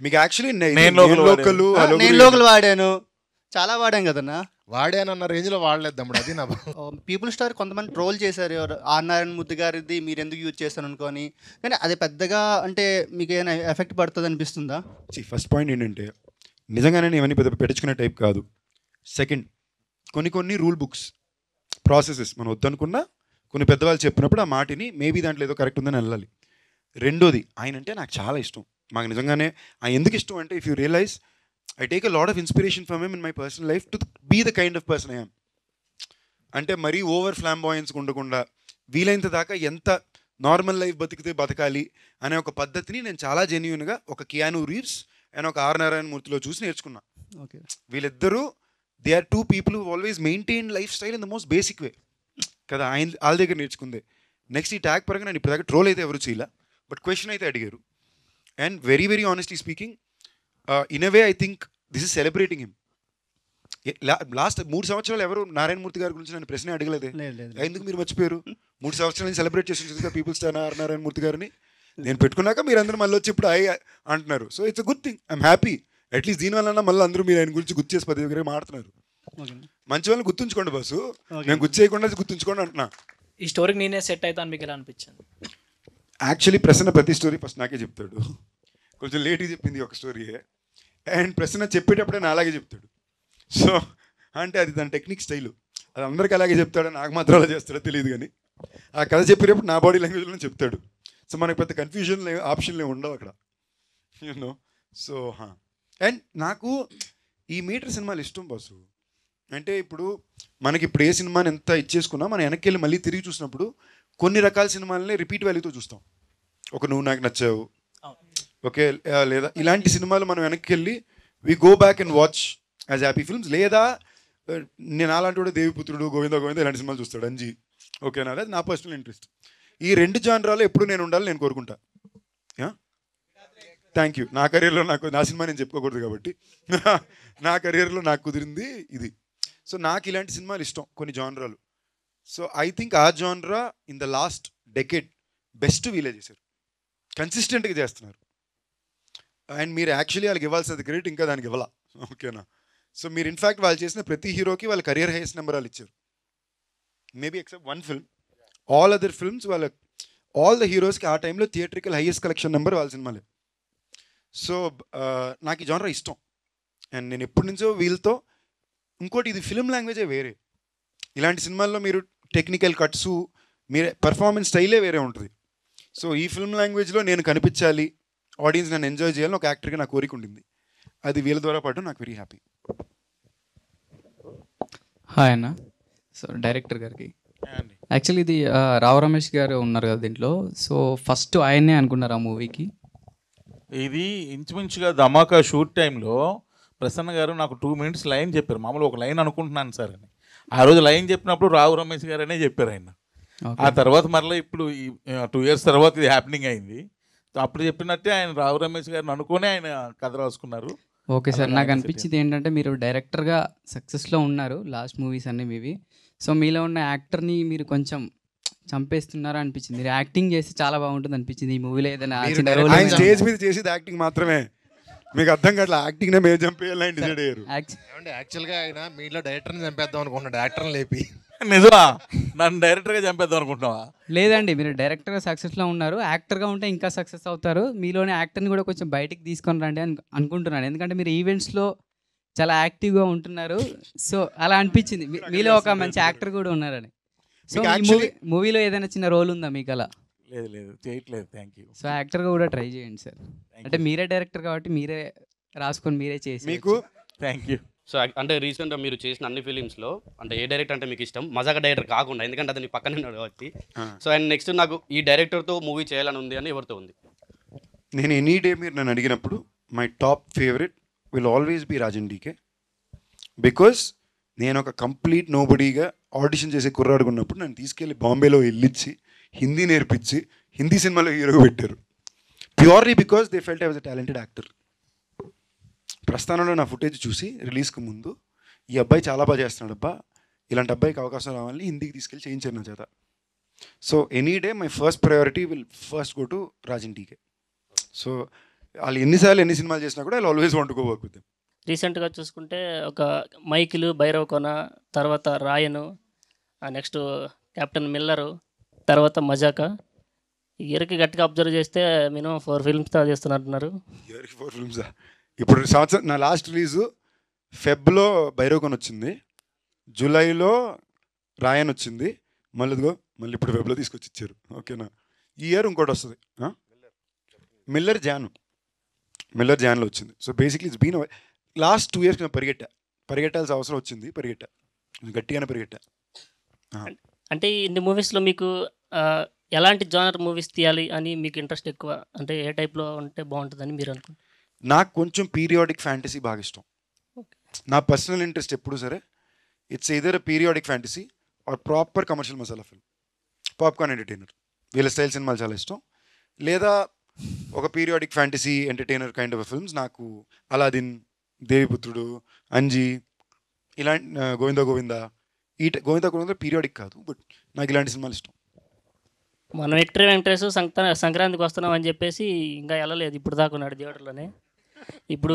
[SPEAKER 2] మీకు యాక్చువల్లీ
[SPEAKER 3] నేను
[SPEAKER 5] లోకల్ వాడాను, చాలా వాడాం కదన్నా.
[SPEAKER 4] వాడానన్న రేంజ్ లో వాడలేదు తమ్ముడు, అది నా
[SPEAKER 5] పీపుల్ స్టార్ కొంతమంది ట్రోల్ చేశారు, ఆర్ నారాయణ మూర్తి గారిది మీరు ఎందుకు యూజ్ చేస్తాను అనుకోని. కానీ అది పెద్దగా అంటే మీకు ఏమైనా ఎఫెక్ట్ పడుతుంది అనిపిస్తుందా?
[SPEAKER 2] ఫస్ట్ పాయింట్ ఏంటంటే నిజంగానే నేను ఇవన్నీ పెద్ద పెట్టించుకునే టైప్ కాదు. సెకండ్, కొన్ని రూల్ బుక్స్ ప్రాసెసెస్ మనం వద్దనుకున్నా కొన్ని పెద్దవాళ్ళు చెప్పినప్పుడు ఆ మాటిని మేబీ దాంట్లో ఏదో కరెక్ట్ ఉందని వెళ్ళాలి. రెండోది, ఆయన అంటే నాకు చాలా ఇష్టం. మాకు నిజంగానే ఆయన ఎందుకు ఇష్టం అంటే, if you realise I take a lot of inspiration from him in my personal life to be the kind of person I am. అంటే మరీ ఓవర్ ఫ్లాంబాయన్స్ ఉండకుండా వీలైనంత దాకా ఎంత నార్మల్ లైఫ్ బతికితే బతకాలి అనే ఒక పద్ధతిని నేను చాలా జెన్యూన్గా ఒక కియాను రీవ్స్ అండ్ ఒక ఆర్ నారాయణ మూర్తిలో చూసి నేర్చుకున్నా.
[SPEAKER 5] ఓకే,
[SPEAKER 2] వీళ్ళిద్దరూ they are two people who always maintain lifestyle in the most basic way కదా. వాళ్ళ దగ్గర నేర్చుకుందే. నెక్స్ట్ ఈ ట్యాగ్ పరంగా నేను ఇప్పుడు దాకా ట్రోల్ అయితే ఎవరు చేయలే, బట్ క్వశ్చన్ అయితే అడిగారు. And very very honestly speaking, in a way I think this is celebrating him. Last 3 సంవత్సరాలు ఎవరు నారాయణ మూర్తి గారి గురించి నన్ను ప్రశ్న అడగలేదే. ఎందుకు మీరు మర్చిపోయారు? 3 సంవత్సరాలు నేను సెలబ్రేట్ చేసి పీపుల్ స్టార్ నారాయణ మూర్తి గారిని నేను పెట్టుకున్నాక మీరు అందరూ మళ్ళీ వచ్చి ఇప్పుడు అంటున్నారు. So it's a good thing, I'm happy. At least దీనివల్ల మళ్ళీ అందరూ మీరు ఆయన గురించి గుర్తు చేసి 10 దగ్గర మాట్లాడుతున్నారు. మంచి వాళ్ళని గుర్తుంచుకోండి బాసు, నేను గుర్తు చేయకుండా గుర్తుంచుకోండి అంటున్నా.
[SPEAKER 8] ఈ స్టోరీకి నేనే సెట్ అవుతాను మీకు ఎలా అనిపించింది?
[SPEAKER 2] యాక్చువల్లీ ప్రశ్న ప్రతి స్టోరీ ఫస్ట్ నాకే చెప్తాడు. కొంచెం లేట్గా చెప్పింది ఒక స్టోరీయే, అండ్ ప్రశ్న చెప్పేటప్పుడే నా అలాగే చెప్తాడు. సో అంటే అది దాని టెక్నిక్ స్టైలు, అది అందరికీ అలాగే చెప్తాడు, నాకు మాత్రం అలా చేస్తాడో తెలియదు. కానీ ఆ కథ చెప్పేటప్పుడు నా బాడీ లాంగ్వేజ్లో చెప్తాడు. సో మనకు పెద్ద కన్ఫ్యూజన్ ఆప్షన్లు ఉండవు అక్కడ, యూనో. సో అండ్ నాకు ఈ మీటర్ సినిమాలు ఇష్టం బాసు. అంటే ఇప్పుడు మనకి ఇప్పుడు ఏ సినిమాని ఎంత ఇచ్చేసుకున్నా మనం వెనక్కి వెళ్ళి మళ్ళీ తిరిగి చూసినప్పుడు కొన్ని రకాల సినిమాలని రిపీట్ వాల్యూతో చూస్తాం. ఒక నువ్వు నాకు నచ్చావు, ఓకే, లేదా ఇలాంటి సినిమాలు మనం వెనక్కి వెళ్ళి we go back and watch as happy films. లేదా నేను అలాంటి కూడా దేవిపుత్రుడు, గోవింద ఇలాంటి సినిమాలు చూస్తాడు, అంజీ, ఓకేనా. అది నా పర్సనల్ ఇంట్రెస్ట్. ఈ 2 జానరాలు ఎప్పుడు నేను ఉండాలి నేను కోరుకుంటా. Thank you. నా కెరీర్లో నా సినిమా నేను చెప్పుకోకూడదు కాబట్టి నా కెరీర్లో నాకు కుదిరింది ఇది. సో నాకు ఇలాంటి సినిమాలు ఇష్టం, కొన్ని జానరాలు. సో ఐ థింక్ ఆ జానరా in the last decade best వీలే చేశారు, కన్సిస్టెంట్గా చేస్తున్నారు. అండ్ మీరు యాక్చువల్లీ వాళ్ళకి ఇవ్వాల్సిన క్రెడిట్ ఇంకా దానికి ఇవ్వాలా, ఓకేనా. సో మీరు ఇన్ఫ్యాక్ట్ వాళ్ళు చేసిన ప్రతి హీరోకి వాళ్ళ కెరియర్ హైయెస్ట్ నెంబర్ వాళ్ళు ఇచ్చారు, maybe except 1 film. All other films వాళ్ళ ఆల్ ద హీరోస్కి ఆ టైంలో థియేట్రికల్ హైయెస్ట్ కలెక్షన్ నెంబర్ వాళ్ళ సినిమాలే. సో నాకు ఈ జానరా ఇష్టం. అండ్ నేను ఎప్పటి నుంచో వీళ్ళతో, ఇంకోటి ఇది ఫిల్మ్ లాంగ్వేజే వేరే. ఇలాంటి సినిమాల్లో మీరు టెక్నికల్ కట్స్, మీరు పర్ఫార్మెన్స్ స్టైలే వేరే ఉంటుంది. సో ఈ ఫిల్మ్ లాంగ్వేజ్లో నేను కనిపించాలి, ఆడియన్స్ నన్ను ఎంజాయ్ చేయాలని ఒక యాక్టర్గా నా కోరిక ఉండింది. అది వీళ్ళ ద్వారా పడడం నాకు వెరీ హ్యాపీ.
[SPEAKER 9] హాయ్ అన్న. సో డైరెక్టర్ గారికి యాక్చువల్లీ ఇది రావు రమేష్ గారు ఉన్నారు కదా దీంట్లో, సో ఫస్ట్ ఆయన్నే అనుకున్నారు ఆ మూవీకి.
[SPEAKER 3] ఇది ఇంచుమించుగా ధమాకా షూట్ టైంలో ప్రసన్న గారు నాకు 2 minutes లైన్ చెప్పారు. మామూలు ఒక లైన్ అనుకుంటున్నాను సార్ అని. ఆ రోజు లైన్ చెప్పినప్పుడు రావు రమేష్ గారు అనే చెప్పారు ఆయన. ఆ తర్వాత మరలా ఇప్పుడు 2 years తర్వాత ఇది హ్యాపెనింగ్ అయింది. అప్పుడు చెప్పినట్టే ఆయన రావు రమేష్ గారిని అనుకుని ఆయన కథ రాసుకున్నారు.
[SPEAKER 9] ఓకే సార్, నాకు అనిపించింది ఏంటంటే మీరు డైరెక్టర్గా సక్సెస్లో ఉన్నారు, లాస్ట్ మూవీస్ అన్నీ మీవి. సో మీలో ఉన్న యాక్టర్ని మీరు కొంచెం చంపేస్తున్నారా అనిపించింది. మీరు యాక్టింగ్ చేసి చాలా బాగుంటుంది అనిపించింది ఈ మూవీలో. ఏదైనా
[SPEAKER 2] స్టేజ్ మీద చేసేది యాక్టింగ్ మాత్రమే, మీకు అర్థం కావట్లేదు. యాక్టింగ్ మేము చంపేయాలని డిసైడ్ అయ్యారు.
[SPEAKER 4] యాక్చువల్గా ఆయన మీలో డైరెక్టర్ని చంపేద్దాం అనుకుంటున్నాడు, యాక్టర్ని లేపి.
[SPEAKER 3] నిజమా? నన్ను డైరెక్టర్గా చంపేద్దాం అనుకుంటున్నావా?
[SPEAKER 9] లేదండి, మీరు డైరెక్టర్గా సక్సెస్లో ఉన్నారు, యాక్టర్గా ఉంటే ఇంకా సక్సెస్ అవుతారు. మీలోని యాక్టర్ని కూడా కొంచెం బయటికి తీసుకొని రండి అని అనుకుంటున్నాను. ఎందుకంటే మీరు ఈవెంట్స్లో చాలా యాక్టివ్గా ఉంటున్నారు. సో అలా అనిపించింది మీలో ఒక మంచి యాక్టర్ కూడా ఉన్నారని. సో ఈ మూవీలో ఏదైనా చిన్న రోల్ ఉందా మీకు అలా?
[SPEAKER 3] లేదు లేదు చేయట్లేదు. Thank you.
[SPEAKER 9] సో యాక్టర్గా కూడా ట్రై చేయండి సార్. అంటే మీరే డైరెక్టర్ కాబట్టి మీరే రాసుకొని మీరే చేసి
[SPEAKER 2] మీకు
[SPEAKER 3] థ్యాంక్ యూ.
[SPEAKER 10] సో అంటే రీసెంట్గా మీరు చేసిన అన్ని ఫిలిమ్స్లో అంటే ఏ డైరెక్టర్ అంటే మీకు ఇష్టం? మజాక డైరెక్టర్ కాకుండా, ఎందుకంటే అతని పక్కనే ఉన్నాడు కాబట్టి. సో అండ్ నెక్స్ట్ నాకు ఈ డైరెక్టర్తో మూవీ చేయాలని ఉంది అని ఎవరితో ఉంది?
[SPEAKER 2] నేను ఎనీ డే మీరు నన్ను అడిగినప్పుడు my top favourite will always be Raj and DK. Because నేను ఒక కంప్లీట్ నోబడీగా ఆడిషన్ చేసే కుర్రాడుకున్నప్పుడు నన్ను తీసుకెళ్ళి బాంబేలో వెళ్ళిచ్చి హిందీ నేర్పించి హిందీ సినిమాలో హీరోగా పెట్టారు. Purely because they felt I was a talented actor. ప్రస్థానంలో నా ఫుటేజ్ చూసి రిలీజ్కి ముందు ఈ అబ్బాయి చాలా బాగా చేస్తున్నాడు అబ్బా, ఇలాంటి అబ్బాయికి అవకాశం రావాలని హిందీకి తీసుకెళ్ళి చేయించారు నా చేత. So any day my first priority will first go to Raj and DK. So వాళ్ళు ఎన్నిసార్లు ఎన్ని సినిమాలు చేసినా కూడా I always want to go work with them.
[SPEAKER 11] రీసెంట్గా చూసుకుంటే ఒక మైకిలు, భైరవ కొన, తర్వాత రాయను, నెక్స్ట్ కెప్టెన్ మిల్లరు, తర్వాత మజాకా. ఇయర్కి గట్టిగా అబ్జర్వ్ చేస్తే మినిమం 4 ఫిల్మ్స్ చేస్తున్నట్టున్నారు.
[SPEAKER 2] ఇయర్కి 4 ఫిల్మ్సా? ఇప్పుడు సంవత్సరం నా లాస్ట్ రిలీజు ఫెబ్లో భైరవకొన వచ్చింది, జూలైలో రాయన్ వచ్చింది, మళ్ళీ ఇప్పుడు ఫెబ్లో తీసుకొచ్చి ఇచ్చారు. ఓకేనా? ఈ ఇయర్ ఇంకోటి వస్తుంది, మిల్లర్ జాన్లో వచ్చింది. So basically it's been last 2 years నేను పరిగెట్టాల్సిన అవసరం వచ్చింది, గట్టిగానే పరిగెట్టా.
[SPEAKER 11] అంటే ఇన్ని మూవీస్లో మీకు ఎలాంటి జానర్ మూవీస్ తీయాలి అని మీకు ఇంట్రెస్ట్ ఎక్కువ? అంటే ఏ టైప్లో ఉంటే బాగుంటుందని మీరు అనుకుంటారు?
[SPEAKER 2] నాకు కొంచెం పీరియాడిక్ ఫ్యాంటసీ బాగా ఇష్టం. నా పర్సనల్ ఇంట్రెస్ట్ ఎప్పుడు సరే it's either periodic fantasy or proper commercial masala film, popcorn entertainer. వీళ్ళ స్టైల్ సినిమాలు చాలా ఇష్టం. లేదా ఒక periodic fantasy entertainer kind of films. నాకు అలాదిన్, దేవిపుత్రుడు, అంజీ, ఇలాంటి గోవిందా గోవిందా పీరియాడిక్ కాదు, బట్ నాకు ఇలాంటి సినిమాలు ఇష్టం.
[SPEAKER 11] మనం విక్టరీ వెంకటేష్ సంక్రాంతికి వస్తున్నాం అని చెప్పేసి ఇంకా వెళ్ళలేదు, ఇప్పుడు దాకా ఉన్నాడు థియేటర్లోనే. ఇప్పుడు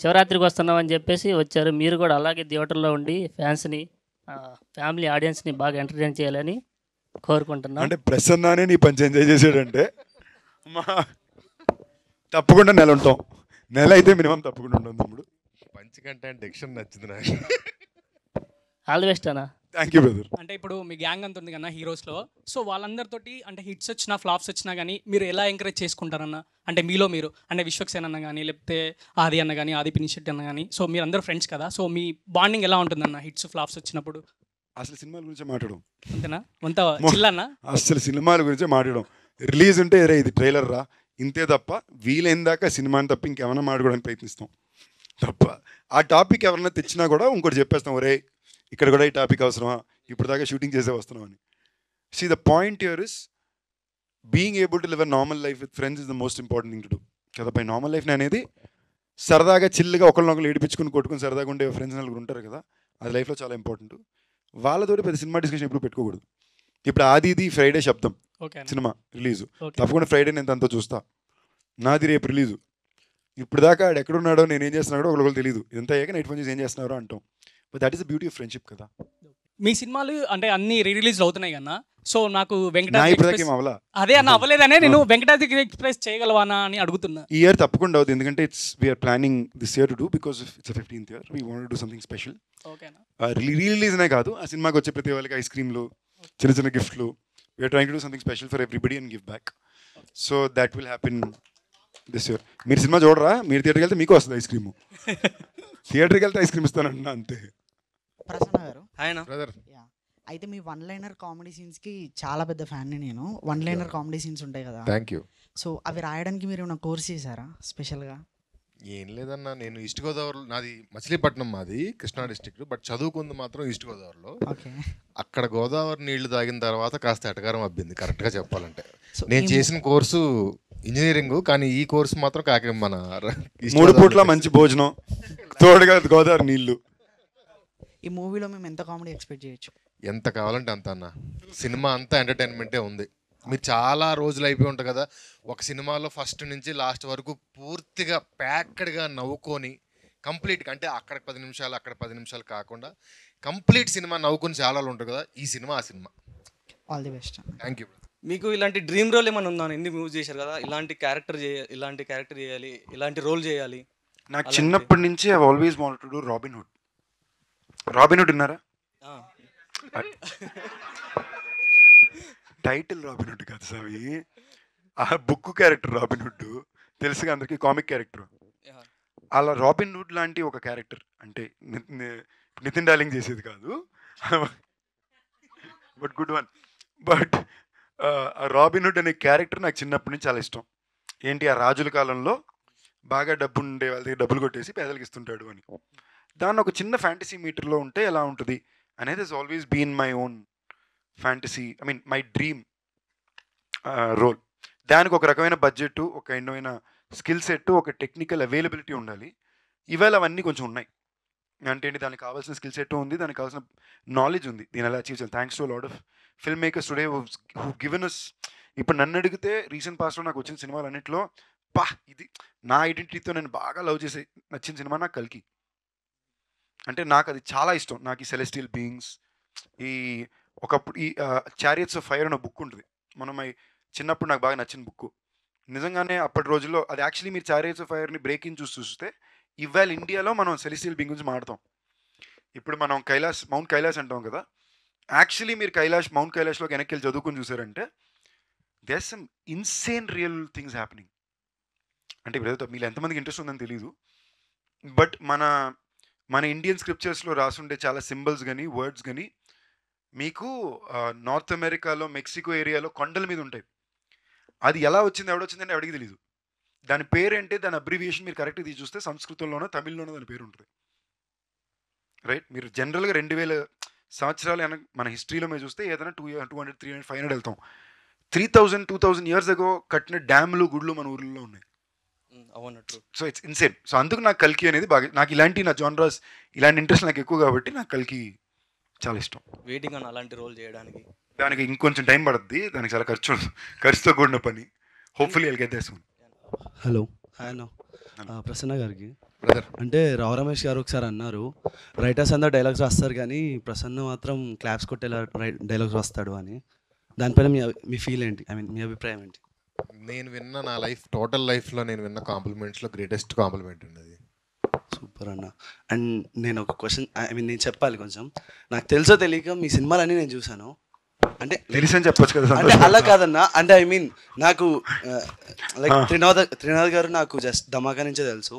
[SPEAKER 11] శివరాత్రికి వస్తున్నాం అని చెప్పేసి వచ్చారు. మీరు కూడా అలాగే థియేటర్లో ఉండి ఫ్యాన్స్ని, ఫ్యామిలీ ఆడియన్స్ని బాగా ఎంటర్టైన్ చేయాలని కోరుకుంటున్నాను.
[SPEAKER 2] అంటే ప్రసన్నానే నీ పంచి ఎంజాయ్ చేసాడంటే తప్పకుండా నెల ఉంటాం. నెల అయితే మినిమం తప్పకుండా ఉంటాం తమ్ముడు.
[SPEAKER 4] పంచి కంటే డిక్షన్ నచ్చింది నాకు.
[SPEAKER 11] ఆల్ ది బెస్ట్ అన్న.
[SPEAKER 2] Thank you brother.
[SPEAKER 12] అంటే ఇప్పుడు మీ గ్యాంగ్ అంత ఉంది కదా హీరోస్లో, సో వాళ్ళందరితోటి అంటే హిట్స్ వచ్చినా ఫ్లాప్స్ వచ్చినా కానీ మీరు ఎలా ఎంకరేజ్ చేసుకుంటారన్న? అంటే మీలో మీరు అంటే విశ్వక్సేన్ అన్న కానీ, లేకపోతే ఆది అన్న కానీ, ఆది పినిశెట్టి అన్న కానీ, సో మీరు అందరూ ఫ్రెండ్స్ కదా, సో మీ బాండింగ్ ఎలా ఉంటుందన్న హిట్స్ ఫ్లాప్స్ వచ్చినప్పుడు?
[SPEAKER 2] అసలు సినిమాల గురించి మాట్లాడడం
[SPEAKER 12] అంతేనా? అంత చిల్లన్నా?
[SPEAKER 2] అసలు సినిమాల గురించే మాట్లాడడం. రిలీజ్ ఉంటే రే ఇది ట్రైలర్ రా ఇంతే తప్ప, వీలైన దాకా సినిమాని తప్ప ఇంకేమైనా మాట్లాడడానికి ప్రయత్నిస్తాం తప్ప. ఆ టాపిక్ ఎవరైనా తెచ్చినా కూడా ఇంకోటి చెప్పేస్తాం, ఒరే ఇక్కడ కూడా ఈ టాపిక్ అవసరమా, ఇప్పుడు దాకా షూటింగ్ చేసే వస్తున్నాం అని. See the point here is being able to live a normal life with friends is the most important thing to do కదా. బై నార్మల్ లైఫ్ అనేది సరదాగా చిల్లుగా ఒకరినొకరు ఏడిపించుకుని కొట్టుకుని సరదాగా ఉండే ఫ్రెండ్స్ నలుగురు ఉంటారు కదా, అది లైఫ్లో చాలా ఇంపార్టెంట్. వాళ్ళతోటి పెద్ద సినిమా డిస్కషన్ ఎప్పుడు పెట్టుకోకూడదు. ఇప్పుడు ఆది ఫ్రైడే శబ్దం సినిమా రిలీజు, తప్పకుండా ఫ్రైడే నేను తనతో చూస్తా. నాది రేపు రిలీజు. ఇప్పుడు దాకా ఆడు ఎక్కడున్నాడో నేను ఏం చేస్తున్నాడో ఒకరికి తెలియదు. ఇదంతా అయ్యాక నైట్ ఫోన్ చేసి ఏం చేస్తున్నారో అంటాం. But that is the beauty of friendship కదా.
[SPEAKER 12] మీ సినిమాలు అంటే అన్ని రిలీజ్ అవుతున్నాయి కన్నా, సో నాకు
[SPEAKER 2] అదే
[SPEAKER 12] అన్న అవ్వలేదనే నేను వెంకటాద్రి ఎక్స్ప్రెస్ చేయగలవానా అని అడుగుతున్నా.
[SPEAKER 2] ఈ ఇయర్ తప్పకుండా అవుతుంది, ఎందుకంటే we are planning this year to do because it's 15th year. We want to do something special. రిలీజ్నే కాదు, ఆ సినిమాకి వచ్చే ప్రతి వాళ్ళకి ఐస్ క్రీమ్లు, చిన్న చిన్న గిఫ్ట్లు. We're trying to do something special for everybody and give back. So that will happen this year. మీరు సినిమా చూడరా, మీరు థియేటర్కి వెళ్తే మీకు వస్తుంది ఐస్ క్రీము. థియేటర్కి వెళ్తే ఐస్ క్రీమ్ ఇస్తానంటున్నా అంతే.
[SPEAKER 13] ప్రసన్న గారు,
[SPEAKER 4] ఆయన బ్రదర్,
[SPEAKER 13] అయితే మీ వన్ లైనర్ కామెడీ సీన్స్కి చాలా పెద్ద ఫ్యాన్ని నేను. వన్ లైనర్ కామెడీ సీన్స్ ఉంటాయి కదా,
[SPEAKER 4] థ్యాంక్ యూ.
[SPEAKER 13] సో అవి రాయడానికి మీరు ఏమైనా కోర్స్ చేశారా స్పెషల్గా?
[SPEAKER 4] ఏం లేదన్నా, నేను ఈస్ట్ గోదావరి, నాది మచిలీపట్నం, మాది కృష్ణా డిస్ట్రిక్ట్, బట్ చదువుకుంది మాత్రం ఈస్ట్ గోదావరిలో. అక్కడ గోదావరి నీళ్లు తాగిన తర్వాత కాస్త ఎటకారం అబ్బింది కరెక్ట్గా చెప్పాలంటే. నేను చేసిన కోర్సు ఇంజనీరింగ్, కానీ ఈ కోర్సు మాత్రం కాక మన
[SPEAKER 2] 3 పూట్ల మంచి భోజనం, తోడుగా గోదావరి నీళ్లు.
[SPEAKER 13] ఈ మూవీలో మేము ఎంత కామెడీ ఎక్స్పెక్ట్ చేయొచ్చు?
[SPEAKER 4] ఎంత కావాలంటే అంత అన్న. సినిమా అంతా ఎంటర్టైన్మెంటే ఉంది. మీరు చాలా రోజులు అయిపోయి ఉంటుంది కదా ఒక సినిమాలో, ఫస్ట్ నుంచి లాస్ట్ వరకు పూర్తిగా ప్యాక్డ్గా నవ్వుకొని కంప్లీట్గా, అంటే అక్కడ 10 నిమిషాలు అక్కడ 10 నిమిషాలు కాకుండా కంప్లీట్ సినిమా నవ్వుకొని చాలా ఉంటుంది కదా, ఈ సినిమా ఆ cinema.
[SPEAKER 13] All the best.
[SPEAKER 4] Thank you.
[SPEAKER 14] మీకు ఇలాంటి డ్రీమ్ రోల్ ఏమైనా ఉందా? ఎన్ని మూవీస్ చేశారు కదా, ఇలాంటి క్యారెక్టర్ చేయాలి, ఇలాంటి రోల్ చేయాలి?
[SPEAKER 2] నాకు చిన్నప్పటి నుంచి I always wanted to do robin hood. Robin hood విన్నారా? టైటిల్ రాబిన్హుడ్ కాదు స్వామి, ఆ బుక్ క్యారెక్టర్ రాబిన్హుడ్ తెలుసుగా అందరికి, కామిక్ క్యారెక్టర్. అలా రాబిన్హుడ్ లాంటి ఒక క్యారెక్టర్ అంటే నితిన్ డార్లింగ్ చేసేది కాదు, but good one. But Robin Hood అనే క్యారెక్టర్ నాకు చిన్నప్పటి నుంచి చాలా ఇష్టం. ఏంటి, ఆ రాజుల కాలంలో బాగా డబ్బు ఉండే వాళ్ళ దగ్గర డబ్బులు కొట్టేసి పేదలకు ఇస్తుంటాడు అని. దాన్ని ఒక చిన్న ఫ్యాంటసీ మీటర్లో ఉంటే ఎలా ఉంటుంది అనేది is always been my own fantasy, I mean my dream role. దానికి ఒక రకమైన బడ్జెట్, ఒక రకమైన స్కిల్ సెట్, ఒక టెక్నికల్ అవైలబిలిటీ ఉండాలి. ఇవాళ అవన్నీ కొంచెం ఉన్నాయి. అంటే ఏంటి, దానికి కావాల్సిన స్కిల్ సెట్ ఉంది, దానికి కావాల్సిన నాలెడ్జ్ ఉంది, దీని ఎలా అచీవ్ చేయాలి. Thanks to lot of film makers today who given us. ఇప్పుడు నన్ను అడిగితే రీసెంట్ పాస్ట్లో నాకు వచ్చిన సినిమాలు అన్నింటిలో ఇది నా ఐడెంటిటీతో నేను బాగా లవ్ చేసే నచ్చిన సినిమా నాకు కల్కి. అంటే నాకు అది చాలా ఇష్టం. నాకు ఈ సెలెస్టియల్ బీయింగ్స్, ఈ ఒకప్పుడు ఈ చారియట్స్ ఆఫ్ ఫైర్ అనే బుక్ ఉంటుంది, మనం చిన్నప్పుడు నాకు బాగా నచ్చిన బుక్. నిజంగానే అప్పటి రోజుల్లో అది యాక్చువల్లీ మీరు చారియట్స్ ఆఫ్ ఫైర్ని బ్రేకింగ్ చూస్తే ఇవాళ ఇండియాలో మనం సెలెస్టియల్ బీయింగ్ గురించి మాట్లాడతాం. ఇప్పుడు మనం మౌంట్ కైలాస్ అంటాం కదా, యాక్చువల్లీ మీరు మౌంట్ కైలాష్లోకి వెనక్కి వెళ్ళి చదువుకుని చూసారంటే there some insane real things happening. అంటే ఇప్పుడు మీరు ఎంతమందికి ఇంట్రెస్ట్ ఉందని తెలీదు, బట్ మన ఇండియన్ స్క్రిప్చర్స్లో రాసుండే చాలా సింబల్స్ కానీ వర్డ్స్ కానీ మీకు నార్త్ అమెరికాలో మెక్సికో ఏరియాలో కొండల మీద ఉంటాయి. అది ఎలా వచ్చింది, ఎవడొచ్చిందని ఎవడికి తెలీదు. దాని పేరేంటే, దాని అబ్రివియేషన్ మీరు కరెక్ట్గా తీసి చూస్తే సంస్కృతంలోనో తమిళ్లోనో దాని పేరు ఉంటుంది. రైట్, మీరు జనరల్గా 2000 సంవత్సరాలు మన హిస్టరీలో మీరు చూస్తే ఏదైనా 200, 300, 500 వెళ్తాం. 3000-2000 ఇయర్స్ అగో కట్టిన డ్యామ్లు, గుళ్ళు మన ఊర్లో ఉన్నాయి. So it's insane. సో అందుకు నాకు కల్కి అనేది బాగా, నాకు ఇలాంటి నా జానరాస్ ఇలాంటి ఇంట్రెస్ట్ నాకు ఎక్కువ కాబట్టి నాకు కల్కి చాలా ఇష్టం.
[SPEAKER 14] వెయిటింగ్ అని అలాంటి రోల్ చేయడానికి
[SPEAKER 2] దానికి ఇంకొంచెం టైం పడుతుంది, దానికి చాలా ఖర్చుతో కూడిన పని. Hopefully I'll get there soon.
[SPEAKER 15] Hello, hi అన్న. ప్రసన్న గారికి అంటే రావు రమేష్ గారు ఒకసారి అన్నారు, రైటర్స్ అందరూ డైలాగ్స్ రాస్తారు కానీ ప్రసన్న మాత్రం క్లాప్స్ కొట్టేలా డైలాగ్స్ రాస్తాడు అని. దానిపైన మీ ఫీల్ ఏంటి, ఐ మీన్ మీ అభిప్రాయం ఏంటి?
[SPEAKER 4] నేను విన్న నా టోటల్ లైఫ్లో నేను విన్న కాంప్లిమెంట్స్లో గ్రేటెస్ట్ కాంప్లిమెంట్ అండి అది.
[SPEAKER 15] సూపర్ అన్న. అండ్ నేను ఒక క్వశ్చన్, ఐ మీన్ నేను చెప్పాలి కొంచెం. నాకు తెలుసో తెలియక మీ సినిమాలన్నీ నేను చూశాను. అంటే
[SPEAKER 2] తెలిసని చెప్పొచ్చు కదా.
[SPEAKER 15] అంటే అలా కాదన్నా, అంటే ఐ మీన్ నాకు లైక్ త్రినాథ్ గారు నాకు జస్ట్ ధమాకా నుంచే తెలుసు.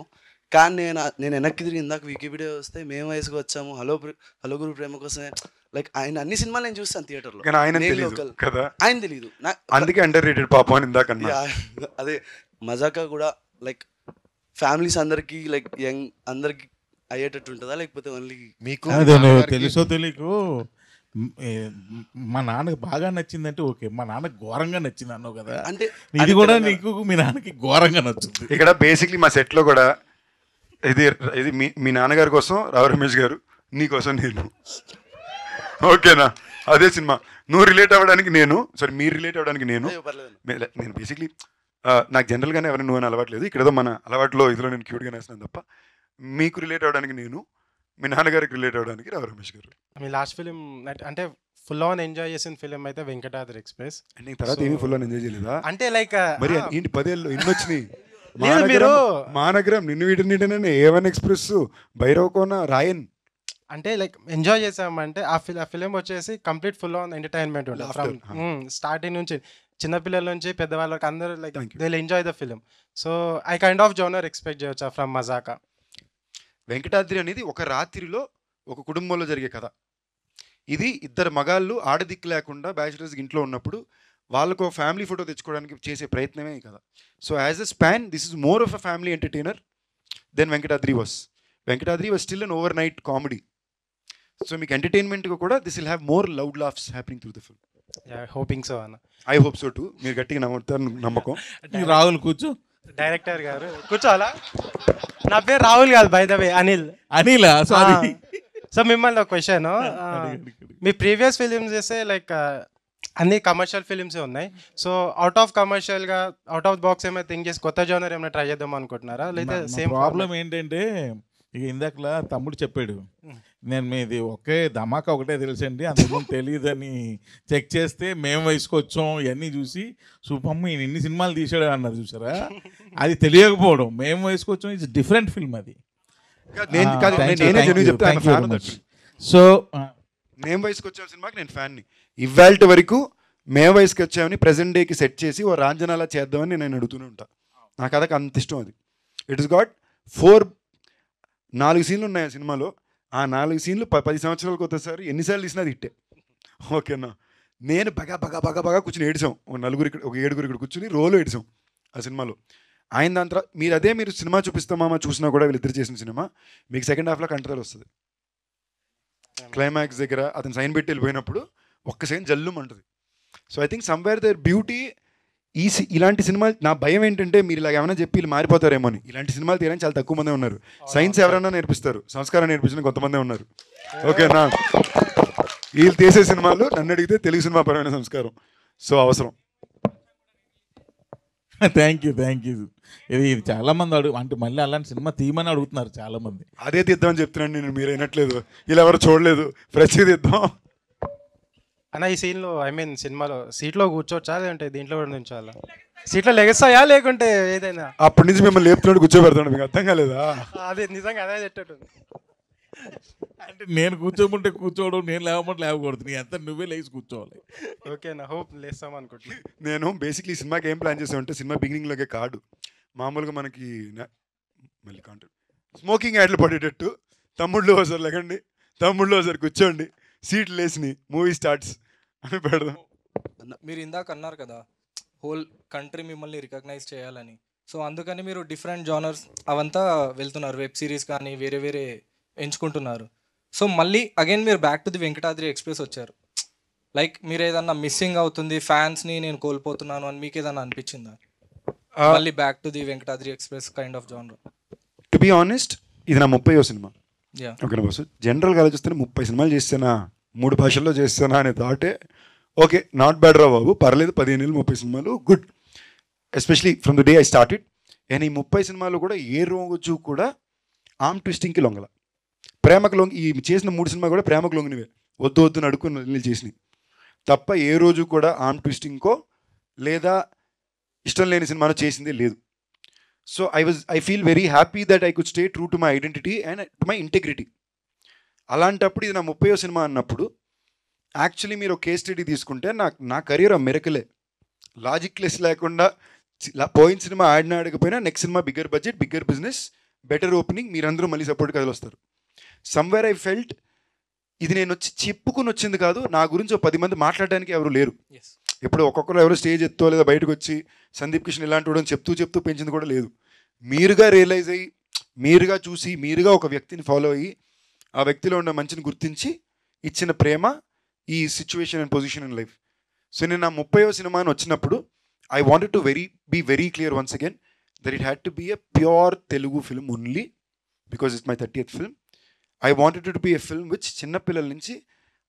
[SPEAKER 15] కానీ నేను వెనక్కి తిరిగి ఇందాక వికీపీడియా వస్తే మేము వయసుకు వచ్చాము, హలో గురు ప్రేమ కోసమే, లైక్ ఆయన అన్ని సినిమాలు నేను చూస్తాను థియేటర్లో. ఆయన తెలియదు,
[SPEAKER 2] అందుకే అండర్ రేటెడ్ పాపం అని ఇందాక అన్నా.
[SPEAKER 15] అదే మజాకా కూడా లైక్ ఫ్యామిలీస్ అందరికి, లైక్ యంగ్ అందరికి అయ్యేటట్టు ఉంటుందా, లేకపోతే ఓన్లీ
[SPEAKER 3] మీకు తెలుసో తెలియకు మా నాన్నకి బాగా నచ్చిందంటే ఓకే, మా నాన్నకి ఘోరంగా నచ్చింది అన్నావు కదా, అంటే ఇది కూడా నీకు మీ నాన్నకి ఘోరంగా నచ్చుతుంది.
[SPEAKER 2] ఇక్కడ బేసిక్లీ మా సెట్లో కూడా ఇది మీ నాన్నగారి కోసం రావు రమేష్ గారు, నీ కోసం నేను. ఓకేనా, అదే సినిమా. నువ్వు రిలేట్ అవ్వడానికి నేను, సారీ మీరు రిలేట్ అవ్వడానికి నేను బేసిక్లీ నాకు జనరల్గానే ఎవరైనా నువ్వు అని అలవాట్లేదు. ఇక్కడ ఏదో మన అలవాట్లో ఇదిలో నేను క్యూట్గా వేస్తున్నాను తప్ప, మీకు రిలేట్ అవ్వడానికి నేను, మీ నాన్నగారికి రిలేట్ అవ్వడానికి రావు రమేష్ గారు.
[SPEAKER 16] మీ లాస్ట్ ఫిలిం అంటే ఫుల్ ఆన్ ఎంజాయ్ చేసిన ఫిలిం అయితే వెంకటాద్రి ఎక్స్ప్రెస్.
[SPEAKER 2] అంటే తర్వాత ఏమీ ఫుల్ ఆన్ ఎంజాయ్ చేయలేదా?
[SPEAKER 16] అంటే లైక్
[SPEAKER 2] మరి ఏంటి 10 ఏళ్ళు ఇన్ని వచ్చినాయి. మీరు మానగ్రం, నిన్ను వీటిని ఏవన్ ఎక్స్ప్రెస్, భైరవకోన, రాయన్, అంటే లైక్ ఎంజాయ్ చేసామంటే ఆ ఫిలిం వచ్చేసి కంప్లీట్ ఫుల్ ఆన్ ఎంటర్టైన్మెంట్ ఉంటుంది ఫ్రమ్ స్టార్టింగ్ నుంచి, చిన్నపిల్లల నుంచి పెద్దవాళ్ళకి అందరూ like they will enjoy the film. So I kind of genre expect చేయొచ్చా ఫ్రమ్ మజాకా? వెంకటాద్రి అనేది ఒక రాత్రిలో ఒక కుటుంబంలో జరిగే కథ. ఇది ఇద్దరు మగాళ్ళు ఆడదిక్కు లేకుండా బ్యాచిలర్స్ ఇంట్లో ఉన్నప్పుడు వాళ్ళకు ఫ్యామిలీ ఫోటో తెచ్చుకోవడానికి చేసే ప్రయత్నమే కదా. So as a span this is more of a family entertainer then Venkatadri was. Venkatadri was still an overnight comedy. So మీకు ఎంటర్టైన్మెంట్గా కూడా this will have more loud laughs happening through the film. Hoping so అన్న. I hope so too. మీరు గట్టిగా నమ్ముతారు, నమ్మకం.
[SPEAKER 3] రాహుల్ కూర్చో.
[SPEAKER 16] Director గారు కూర్చోవాలా? నా పేరు రాహుల్ కాదు, బై ద వే అనిల్.
[SPEAKER 3] అనిలా? సారీ.
[SPEAKER 16] సో మిమ్మల్ని ఒక క్వశ్చన్, మీ ప్రీవియస్ ఫిలిమ్స్ చేస్తే లైక్ అన్ని కమర్షియల్ ఫిలిమ్సే ఉన్నాయి. సో అవుట్ ఆఫ్ కమర్షియల్గా అవుట్ ఆఫ్ బాక్స్ ఏమైనా థింక్ చేసి కొత్త జోనర్ ఏమైనా ట్రై చేద్దాం అనుకుంటున్నారా, లేదా సేమ్
[SPEAKER 3] ప్రాబ్లం ఏంటంటే ఇక ఇందాకలా తమ్ముడు చెప్పాడు, నేను మీది ఒకే ధమాకా ఒకటే తెలుసండి, అంతకుముందు తెలియదని చెక్ చేస్తే మేము వయసుకొచ్చాం ఇవన్నీ చూసి సూపమ్మ ఈయన ఇన్ని సినిమాలు తీసాడు అన్నారు చూసారా, అది తెలియకపోవడం. మేము వయసుకొచ్చాం ఇట్స్ డిఫరెంట్ ఫిల్మ్ అది.
[SPEAKER 2] సో నేను వయసుకు వచ్చిన సినిమాకి నేను ఫ్యాన్ని. ఇవాళ వరకు మేము వయసుకి వచ్చామని ప్రజెంట్ డేకి సెట్ చేసి ఓ రాంజనాలా చేద్దామని నేను అడుగుతూనే ఉంటాను. నాకు అదొక అంత ఇష్టం అది. ఇట్ ఇస్ గాట్ 4 సీన్లు ఉన్నాయి ఆ సినిమాలో. ఆ 4 సీన్లు 10 సంవత్సరాలకు ఒకసారి ఎన్నిసార్లు తీసినా అది ఇట్టే. ఓకేనా, నేను బాగా కూర్చొని ఏడిసాం. ఒక 7 ఇక్కడ కూర్చుని రోలో ఏడిసాం ఆ సినిమాలో. ఆయన దాని తర్వాత మీరు సినిమా చూపిస్తామా చూసినా కూడా వీళ్ళిద్దరు చేసిన సినిమా మీకు సెకండ్ హాఫ్లో కంట్రోల్ వస్తుంది. క్లైమాక్స్ దగ్గర అతను సైన్ పెట్టి వెళ్ళిపోయినప్పుడు ఒక్క సెకండ్ జల్లుమంటుంది. So I think somewhere there beauty ఇలాంటి సినిమాలు. నా భయం ఏంటంటే మీరు ఇలా ఏమైనా చెప్పి వీళ్ళు మారిపోతారేమో అని. ఇలాంటి సినిమాలు తీయడానికి చాలా తక్కువ మందే ఉన్నారు. సైన్స్ ఎవరైనా నేర్పిస్తారు, సంస్కారం నేర్పించిన కొంతమందే ఉన్నారు. ఓకేనా, వీళ్ళు తీసే సినిమాలు నన్ను అడిగితే తెలుగు సినిమా పరమైన సంస్కారం. సో అవసరం.
[SPEAKER 3] Thank you. ఇది చాలా మంది అంటే మళ్ళీ అలాంటి సినిమా తీయమని అడుగుతున్నారు చాలా మంది.
[SPEAKER 2] అదే తీద్దామని చెప్తున్నాను నేను, మీరు వినట్లేదు. ఇలా ఎవరు చూడలేదు, ఫ్రెష్ తీద్దాం
[SPEAKER 16] అన్న. ఈ సీన్లో సినిమాలో సీట్లో కూర్చోవచ్చా లేదంటే దీంట్లో కూడా నుంచోవాలా? సీట్లో లెగస్తాయా లేకుంటే ఏదైనా?
[SPEAKER 2] అప్పటి నుంచి మిమ్మల్ని లేపుతున్నాడు, కూర్చోబెడతాడు. మీకు అర్థం కాలేదా?
[SPEAKER 16] అదే నిజంగా అదే చెట్టట్టుంది.
[SPEAKER 3] అంటే నేను కూర్చోమంటే కూర్చోవడం, నేను లేవమంటే లేవకూడదు. నీ అంతా నువ్వే లేచి కూర్చోవాలి.
[SPEAKER 16] ఓకేనా, హోప్ లేస్తాం అనుకుంటున్నాను.
[SPEAKER 2] నేను బేసిక్లీ సినిమాకి ఏం ప్లాన్ చేసామంటే సినిమా బిగినింగ్లోకే కాదు, మామూలుగా మనకి మళ్ళీ కాంటెంట్ స్మోకింగ్ యాడ్లు పడేటట్టు తమ్ముళ్ళు ఒకసారి లెగండి, తమ్ముళ్ళు ఒకసారి కూర్చోండి, సీట్లు వేసి మూవీ స్టార్ట్స్ అని పెడదాం.
[SPEAKER 14] మీరు ఇందాక అన్నారు కదా హోల్ కంట్రీ మిమ్మల్ని రికగ్నైజ్ చేయాలని. సో అందుకని మీరు డిఫరెంట్ జానర్స్ అవంతా వెళ్తున్నారు, వెబ్ సిరీస్ కానీ వేరే ఎంచుకుంటున్నారు. సో మళ్ళీ అగైన్ మీరు back to the Venkatadri express వచ్చారు. లైక్ మీరు ఏదన్నా మిస్సింగ్ అవుతుంది, ఫ్యాన్స్ని నేను కోల్పోతున్నాను అని మీకు ఏదన్నా అనిపించిందా? మళ్ళీ back to the Venkatadri express kind of genre.
[SPEAKER 2] To be honest, ఇది నా 30వ సినిమా.
[SPEAKER 14] Yeah.
[SPEAKER 2] ఓకేనా బాస్, జనరల్గా ఆలోచిస్తే 30 సినిమాలు చేస్తానా, 3 భాషల్లో చేస్తానా అనే థాటే ఓకే, నాట్ బ్యాడ్ రా బాబు, పర్లేదు. 15 ఏళ్ళు 30 సినిమాలు good, especially from the day I started. And ఈ 30 సినిమాలు కూడా ఏ రోజు కూడా ఆర్మ్ ట్విస్టింగ్కి లొంగల, ప్రేమకు లొంగి. ఈ చేసిన 3 సినిమాలు కూడా ప్రేమకు లొంగినవే, వద్దు నడుకుని చేసినవి తప్ప ఏ రోజు కూడా ఆర్మ్ ట్విస్టింగ్కో లేదా ఇష్టం లేని సినిమాను చేసిందే లేదు. So I feel very happy that I could stay true to my identity and to my integrity. అలాంటప్పుడు ఇది నా 30వ సినిమా అన్నప్పుడు యాక్చువల్లీ మీరు కేస్ స్టడీ తీసుకుంటే నా కెరీర్ మిరకలే. లాజిక్ లెస్ లేకుండా పోయిన సినిమా ఆడకపోయినా నెక్స్ట్ సినిమా bigger budget, bigger business, better opening, మీరందరూ మళ్ళీ సపోర్ట్ కదిలొస్తారు. సమ్వేర్ ఐ ఫెల్ట్ ఇది నేను వచ్చి చెప్పుకుని వచ్చింది కాదు, నా గురించి 10 మంది మాట్లాడడానికి ఎవరు లేరు. ఇప్పుడు ఒక్కొక్కరు ఎవరు స్టేజ్ ఎత్తో లేదా బయటకు వచ్చి సందీప్ కిషన్ ఇలాంటి వాడు చెప్తూ పెంచింది కూడా లేదు. మీరుగా రియలైజ్ అయ్యి, మీరుగా చూసి, మీరుగా ఒక వ్యక్తిని ఫాలో అయ్యి ఆ వ్యక్తిలో ఉన్న మంచిని గుర్తించి ఇచ్చిన ప్రేమ ఈ situation and position in life. So నేను నా 30వ సినిమాని వచ్చినప్పుడు I wanted to be very clear once again that it had to be a pure Telugu film only because it's my 30th film. I wanted to be a film which చిన్నపిల్లల నుంచి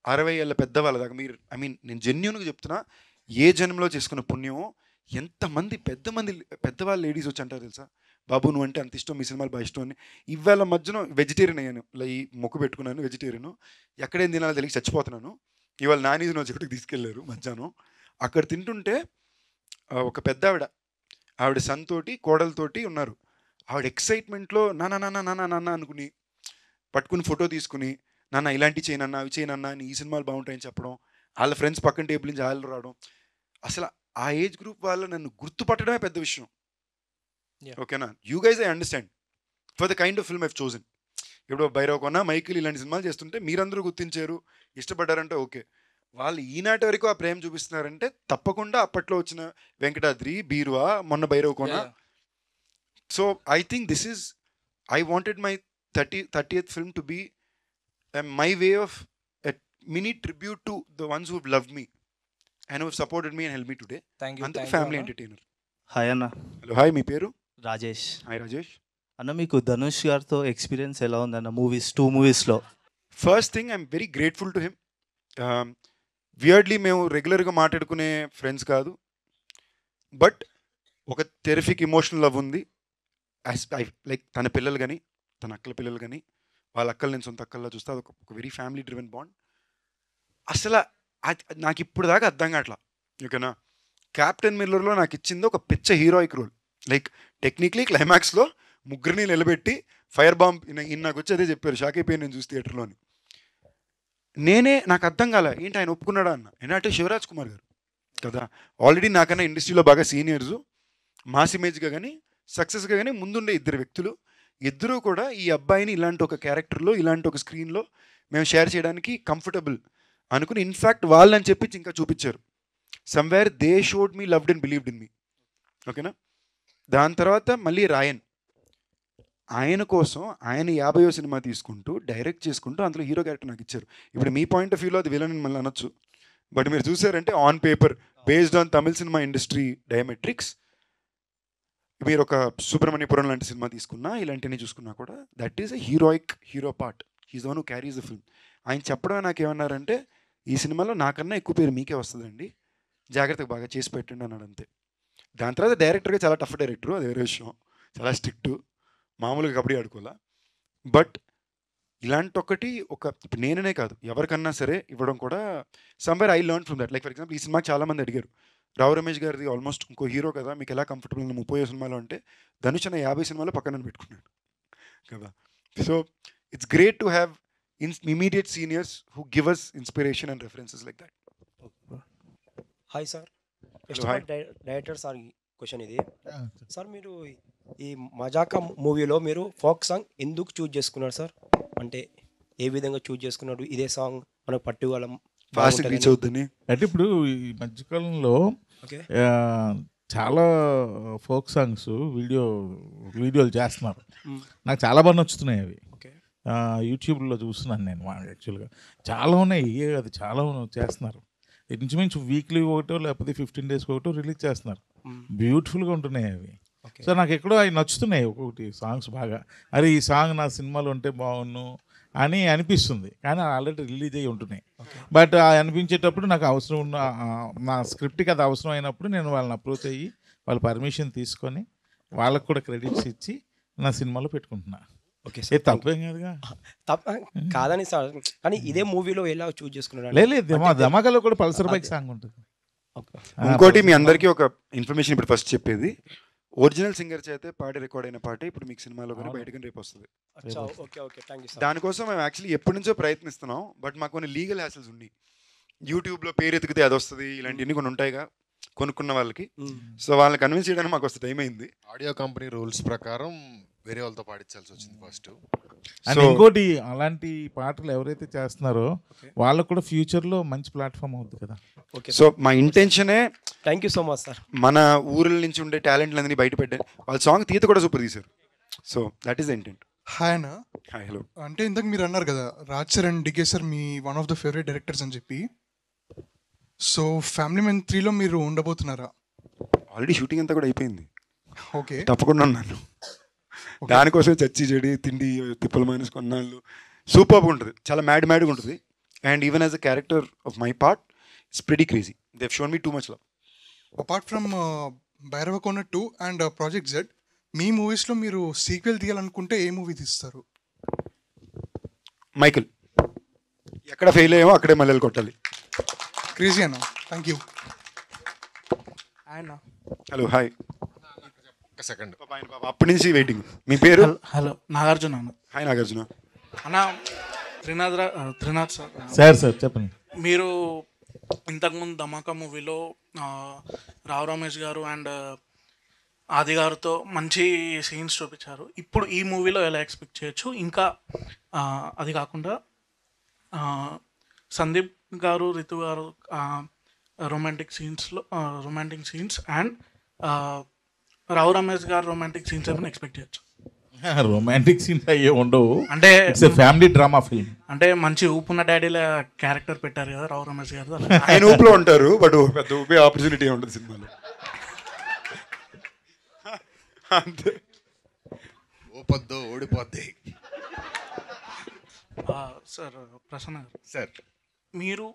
[SPEAKER 2] 60 ఏళ్ళ పెద్దవాళ్ళ దాకా, మీరు నేను జెన్యూన్గా చెప్తున్నా, ఏ జన్మలో చేసుకున్న పుణ్యమో ఎంతమంది పెద్దవాళ్ళు లేడీస్ వచ్చి అంటారు తెలుసా, బాబు నువ్వు అంటే అంత ఇష్టం, మీ సినిమాలు బాగా ఇష్టం అని. ఇవాళ మధ్యన వెజిటేరియన్ అయ్యాను, ఈ మొక్కు పెట్టుకున్నాను వెజిటేరియన్, ఎక్కడేం తినాలో తెలియక చచ్చిపోతున్నాను. ఇవాళ నాన్ వెజ్ చోటుకి తీసుకెళ్లారు మధ్యాహ్నం, అక్కడ తింటుంటే ఒక పెద్ద ఆవిడ సన్తోటి కోడలతోటి ఉన్నారు. ఆవిడ ఎక్సైట్మెంట్లో నాన్న అనుకుని పట్టుకుని ఫోటో తీసుకుని, నాన్న ఇలాంటి చేయనన్నా అవి చేయనన్నా అని, ఈ సినిమాలు బాగుంటాయని చెప్పడం, వాళ్ళ ఫ్రెండ్స్ పక్కన టేబుల్ నుంచి వాళ్ళు రావడం. అసలు ఆ ఏజ్ గ్రూప్ వాళ్ళు నన్ను గుర్తుపట్టడమే పెద్ద విషయం. ఓకేనా, you guys I understand for the kind of film I've chosen. ఇప్పుడు భైరవ్ కొన్న, మైకిల్ ఇలాంటి సినిమాలు చేస్తుంటే మీరందరూ గుర్తించారు, ఇష్టపడ్డారంటే ఓకే. వాళ్ళు ఈనాటి వరకు ఆ ప్రేమ చూపిస్తున్నారంటే తప్పకుండా అప్పట్లో వచ్చిన వెంకటాద్రి, బీరువా, మొన్న భైరవ్ కొన్న. So I think this is, I wanted my 30th film to be my way of a mini tribute to the ones who have loved me and who have supported me and helped me today.
[SPEAKER 14] Thank you.
[SPEAKER 2] And family entertainer.
[SPEAKER 17] Hi అన్న.
[SPEAKER 2] Hello, hi, మీ పేరు?
[SPEAKER 17] Rajesh.
[SPEAKER 2] Hi Rajesh.
[SPEAKER 17] అన్న మీకు ధనుష్ గారితో experience ఎలా ఉందన్న two మూవీస్లో?
[SPEAKER 2] First thing I'm very grateful to him. Weirdly మేము రెగ్యులర్గా మాట్లాడుకునే ఫ్రెండ్స్ కాదు, బట్ ఒక టెరిఫిక్ ఎమోషనల్ లవ్ ఉంది. లైక్ తన పిల్లలు కానీ, తన అక్కల పిల్లలు కానీ, వాళ్ళ అక్కలు నేను సొంత అక్కల్లా చూస్తే అది ఒక వెరీ ఫ్యామిలీ డ్రివెన్ బాండ్. అసలు నాకు ఇప్పుడు దాకా అర్థం కావట్లా. ఓకేనా, క్యాప్టెన్ మిల్లర్లో నాకు ఇచ్చింది ఒక పిచ్చ హీరోయిక్ రోల్. లైక్ టెక్నికలీ క్లైమాక్స్లో ముగ్గురిని నిలబెట్టి ఫైర్ బాంబ్ నాకు వచ్చి అదే చెప్పారు, షాక్ అయిపోయి నేను చూసి థియేటర్లోని. నాకు అర్థం కాలే ఏంటి ఆయన ఒప్పుకున్నాడా అన్న. ఏంటంటే శివరాజ్ కుమార్ గారు కదా. ఆల్రెడీ నాకన్నా ఇండస్ట్రీలో బాగా సీనియర్స్, మాస్ ఇమేజ్గా కానీ సక్సెస్గా కానీ ముందుండే ఇద్దరు వ్యక్తులు, ఇద్దరూ కూడా ఈ అబ్బాయిని ఇలాంటి ఒక క్యారెక్టర్లో, ఇలాంటి ఒక స్క్రీన్లో మేము షేర్ చేయడానికి కంఫర్టబుల్ అనుకుని ఇన్ఫ్యాక్ట్ వాళ్ళని చెప్పి ఇంకా చూపించారు. Somewhere they showed me loved and believed in me. ఓకేనా. దాని తర్వాత మళ్ళీ రాయన్, ఆయన కోసం ఆయన 50వ సినిమా తీసుకుంటూ డైరెక్ట్ చేసుకుంటూ అందులో హీరో క్యారెక్టర్ నాకు ఇచ్చారు. ఇప్పుడు మీ పాయింట్ ఆఫ్ వ్యూలో అది విలన్ మళ్ళీ అనొచ్చు, బట్ మీరు చూసారంటే on paper based on Tamil సినిమా ఇండస్ట్రీ డయామెట్రిక్స్, మీరు ఒక సుబ్రహ్మణ్యపురం లాంటి సినిమా తీసుకున్నా, ఇలాంటివన్నీ చూసుకున్నా కూడా that is a hero part. He's the one who carries the film. ఆయన చెప్పడం నాకేమన్నారంటే, ఈ సినిమాలో నాకన్నా ఎక్కువ పేరు మీకే వస్తుందండి, జాగ్రత్తగా బాగా చేసి పెట్టండి అన్నాడు అంతే. దాని తర్వాత డైరెక్టర్గా చాలా టఫ్ డైరెక్టర్, అది వేరే విషయం, చాలా స్ట్రిక్ట్, మామూలుగా కబడ్డీ ఆడుకోవాలా. బట్ ఇలాంటి ఒకటి ఇప్పుడు నేననే కాదు ఎవరికన్నా సరే ఇవ్వడం కూడా somewhere I learn from that. Like for example ఈ సినిమాకి చాలామంది అడిగారు, రావు రమేష్ గారిది ఆల్మోస్ట్ ఇంకో హీరో కదా, మీకు ఎలా కంఫర్టబుల్ 30 సినిమాలో అంటే ధనుష్ అన్న 50 సినిమాలో పక్కన పెట్టుకున్నాడు కదా. So it's great to have immediate seniors who give us inspiration and references like that.
[SPEAKER 18] Hi sir, director sir question ఇది. సార్ మీరు ఈ మజాకా మూవీలో మీరు ఫోక్ సాంగ్ ఎందుకు చూజ్ చేసుకున్నారు సార్? అంటే ఏ విధంగా చూజ్ చేసుకున్నారు? ఇదే సాంగ్ మనకు పట్టుకోవడం
[SPEAKER 2] ఫాస్ట్ రీచ్ అవుతుంది
[SPEAKER 3] అంటే ఇప్పుడు ఈ మధ్యకాలంలో చాలా ఫోక్ సాంగ్స్ వీడియోలు చేస్తున్నారు. నాకు చాలా బాగా నచ్చుతున్నాయి అవి. యూట్యూబ్లో చూస్తున్నాను నేను యాక్చువల్గా. చాలా ఉన్నాయి, అది చాలా చేస్తున్నారు. ఇంచుమించు వీక్లీ ఒకటో లేకపోతే 15 days ఒకటో రిలీజ్ చేస్తున్నారు. బ్యూటిఫుల్గా ఉంటున్నాయి అవి. సో నాకు ఎక్కడో అవి నచ్చుతున్నాయి ఒక్కొక్కటి సాంగ్స్ బాగా. అరే ఈ సాంగ్ నా సినిమాలో ఉంటే బాగున్ను అని అనిపిస్తుంది, కానీ ఆల్రెడీ రిలీజ్ అయ్యి ఉంటున్నాయి. బట్ అనిపించేటప్పుడు నాకు అవసరం ఉన్న నా స్క్రిప్ట్కి అది అవసరం అయినప్పుడు నేను వాళ్ళని అప్రోచ్ అయ్యి వాళ్ళ పర్మిషన్ తీసుకొని వాళ్ళకు కూడా క్రెడిట్స్ ఇచ్చి నా సినిమాలో పెట్టుకుంటున్నా.
[SPEAKER 18] ఓకే,
[SPEAKER 3] తప్పేం కాదుగా.
[SPEAKER 18] కాదని సార్, కానీ ఇదే మూవీలో ఎలా చూజ్ చేసుకున్నారు?
[SPEAKER 3] లేదు, ధమాకాలో కూడా పల్సర్ బైక్ సాంగ్ ఉంటుంది.
[SPEAKER 2] ఇంకోటి మీ అందరికీ ఒక ఇన్ఫర్మేషన్ ఇప్పుడు ఫస్ట్ చెప్పేది, ఒరిజినల్ సింగర్ చేతే పాడి రికార్డ్ అయిన పాటే ఇప్పుడు మీకు సినిమాలో కానీ బయటకు రేపు వస్తుంది. దానికోసం మేము యాక్చువల్లీ ఎప్పటి నుంచో ప్రయత్నిస్తున్నాం, బట్ మాకు కొన్ని లీగల్ హ్యాసిల్స్ ఉన్నాయి. యూట్యూబ్లో పేరు ఎతికితే అది వస్తుంది, ఇలాంటివన్నీ కొన్ని ఉంటాయిగా కొనుక్కున్న వాళ్ళకి. సో వాళ్ళని కన్విన్స్ చేయడానికి మాకు వస్తే టైం అయింది.
[SPEAKER 4] ఆడియో కంపెనీ రూల్స్ ప్రకారం వేరే వాళ్ళతో పాడించాల్సి వచ్చింది ఫస్ట్.
[SPEAKER 3] అండ్ ఇంకోటి, అలాంటి పాటలు ఎవరైతే చేస్తున్నారో వాళ్ళకు కూడా ఫ్యూచర్లో మంచి ప్లాట్ఫామ్ అవుతుంది కదా.
[SPEAKER 2] సో మా ఇంటెన్షనే,
[SPEAKER 18] thank you so much sir,
[SPEAKER 2] మన ఊర్ల నుంచి ఉండే టాలెంట్లన్నీ బయట పెట్టారు. వాళ్ళ సాంగ్ తీత కూడా సూపర్ తీశారు. So that is the intent.
[SPEAKER 19] Hi అన్న.
[SPEAKER 2] Hi, hello.
[SPEAKER 19] అంటే ఇంతకు మీరు అన్నారు కదా Raj sir and DK sir మీ one of the favourite directors అని చెప్పి. సో ఫ్యామిలీ మెన్ 3లో మీరు ఉండబోతున్నారా?
[SPEAKER 2] ఆల్రెడీ షూటింగ్ అంతా కూడా అయిపోయింది.
[SPEAKER 19] ఓకే,
[SPEAKER 2] తప్పకుండా ఉన్నాను. దానికోసం చచ్చి చెడి తిండి తిప్పల మైనస్ కొన్నాళ్ళు సూపర్గా ఉంటుంది, చాలా మ్యాడ్గా ఉంటుంది. And even as a character of my part it's pretty crazy. They have shown me too much love.
[SPEAKER 19] Apart from Bhairavakona 2 and project Z, మీ మూవీస్లో మీరు సీక్వెల్ తీయాలనుకుంటే ఏ మూవీ తీస్తారు?
[SPEAKER 2] మైకిల్. ఎక్కడ ఫెయిల్ అయ్యామో అక్కడే మల్లెలు కొట్టాలి.
[SPEAKER 19] క్రేజీ అన్న. Thank you.
[SPEAKER 2] Hello, hi.
[SPEAKER 4] Second
[SPEAKER 2] అప్పటి నుంచి వెయిటింగ్. మీ పేరు?
[SPEAKER 20] హలో, నాగార్జున అన్న.
[SPEAKER 2] హాయ్ నాగార్జున.
[SPEAKER 20] అన్న, త్రినాథ్
[SPEAKER 3] సార్ చెప్పండి.
[SPEAKER 20] మీరు ఇంతకుముందు ధమాకా మూవీలో రావు రమేష్ గారు అండ్ ఆది గారితో మంచి సీన్స్ చూపించారు. ఇప్పుడు ఈ మూవీలో ఎలా ఎక్స్పెక్ట్ చేయొచ్చు? ఇంకా అది కాకుండా సందీప్ గారు, రితు గారు romantic scenes and Rao Ramesh గారు రొమాంటిక్ సీన్స్ ఏమైనా ఎక్స్పెక్ట్ చేయొచ్చు?
[SPEAKER 3] రొమాంటిక్ సీన్స్ అయ్యే ఉండవు.
[SPEAKER 20] అంటే
[SPEAKER 3] ఇట్స్ ఫ్యామిలీ డ్రామా ఫిల్మ్.
[SPEAKER 20] అంటే మంచి ఊపున్న డాడీల క్యారెక్టర్ పెట్టారు కదా రావు రమేష్ గారు.
[SPEAKER 2] ఆయన ఊపులో ఉంటారు, బట్ పెద్ద ఊపే ఆపర్చునిటీ ఉంటుంది సినిమాలో. అంతే.
[SPEAKER 4] ఊపొద్దు, ఓడిపోద్ది.
[SPEAKER 20] సార్ ప్రసన్న గారు,
[SPEAKER 4] సార్
[SPEAKER 20] మీరు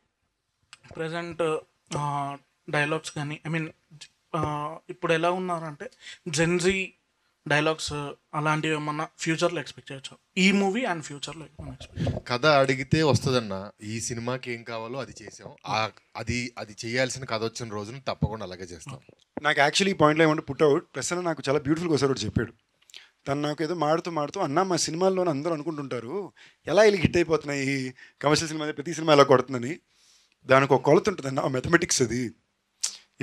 [SPEAKER 20] ప్రజెంట్ డైలాగ్స్ కానీ ఇప్పుడు ఎలా ఉన్నారంటే జెన్జీ డైలాగ్స్ అలాంటివి ఏమన్నా ఫ్యూచర్లో ఎక్స్పెక్ట్ చేయొచ్చు? ఈ మూవీ అండ్ ఫ్యూచర్లో
[SPEAKER 4] కథ అడిగితే వస్తుందన్న. ఈ సినిమాకి ఏం కావాలో అది చేసాం. అది చేయాల్సిన కథ వచ్చిన రోజున తప్పకుండా అలాగే చేస్తాం.
[SPEAKER 2] నాకు యాక్చువల్లీ ఈ పాయింట్లో ఏమంటే పుట్అవుట్ ప్రసన్న నాకు చాలా బ్యూటిఫుల్గా ఒకసారి ఒకటి చెప్పాడు. తను నాకు ఏదో మాడుతూ అన్న మా సినిమాల్లోనే అందరూ అనుకుంటుంటారు ఎలా ఇలా హిట్ అయిపోతున్నాయి కమర్షియల్ సినిమా, ప్రతి సినిమా ఎలా కొడుతుందని. దానికి ఒక కొలత ఉంటుంది అన్న, మెథమెటిక్స్ అది.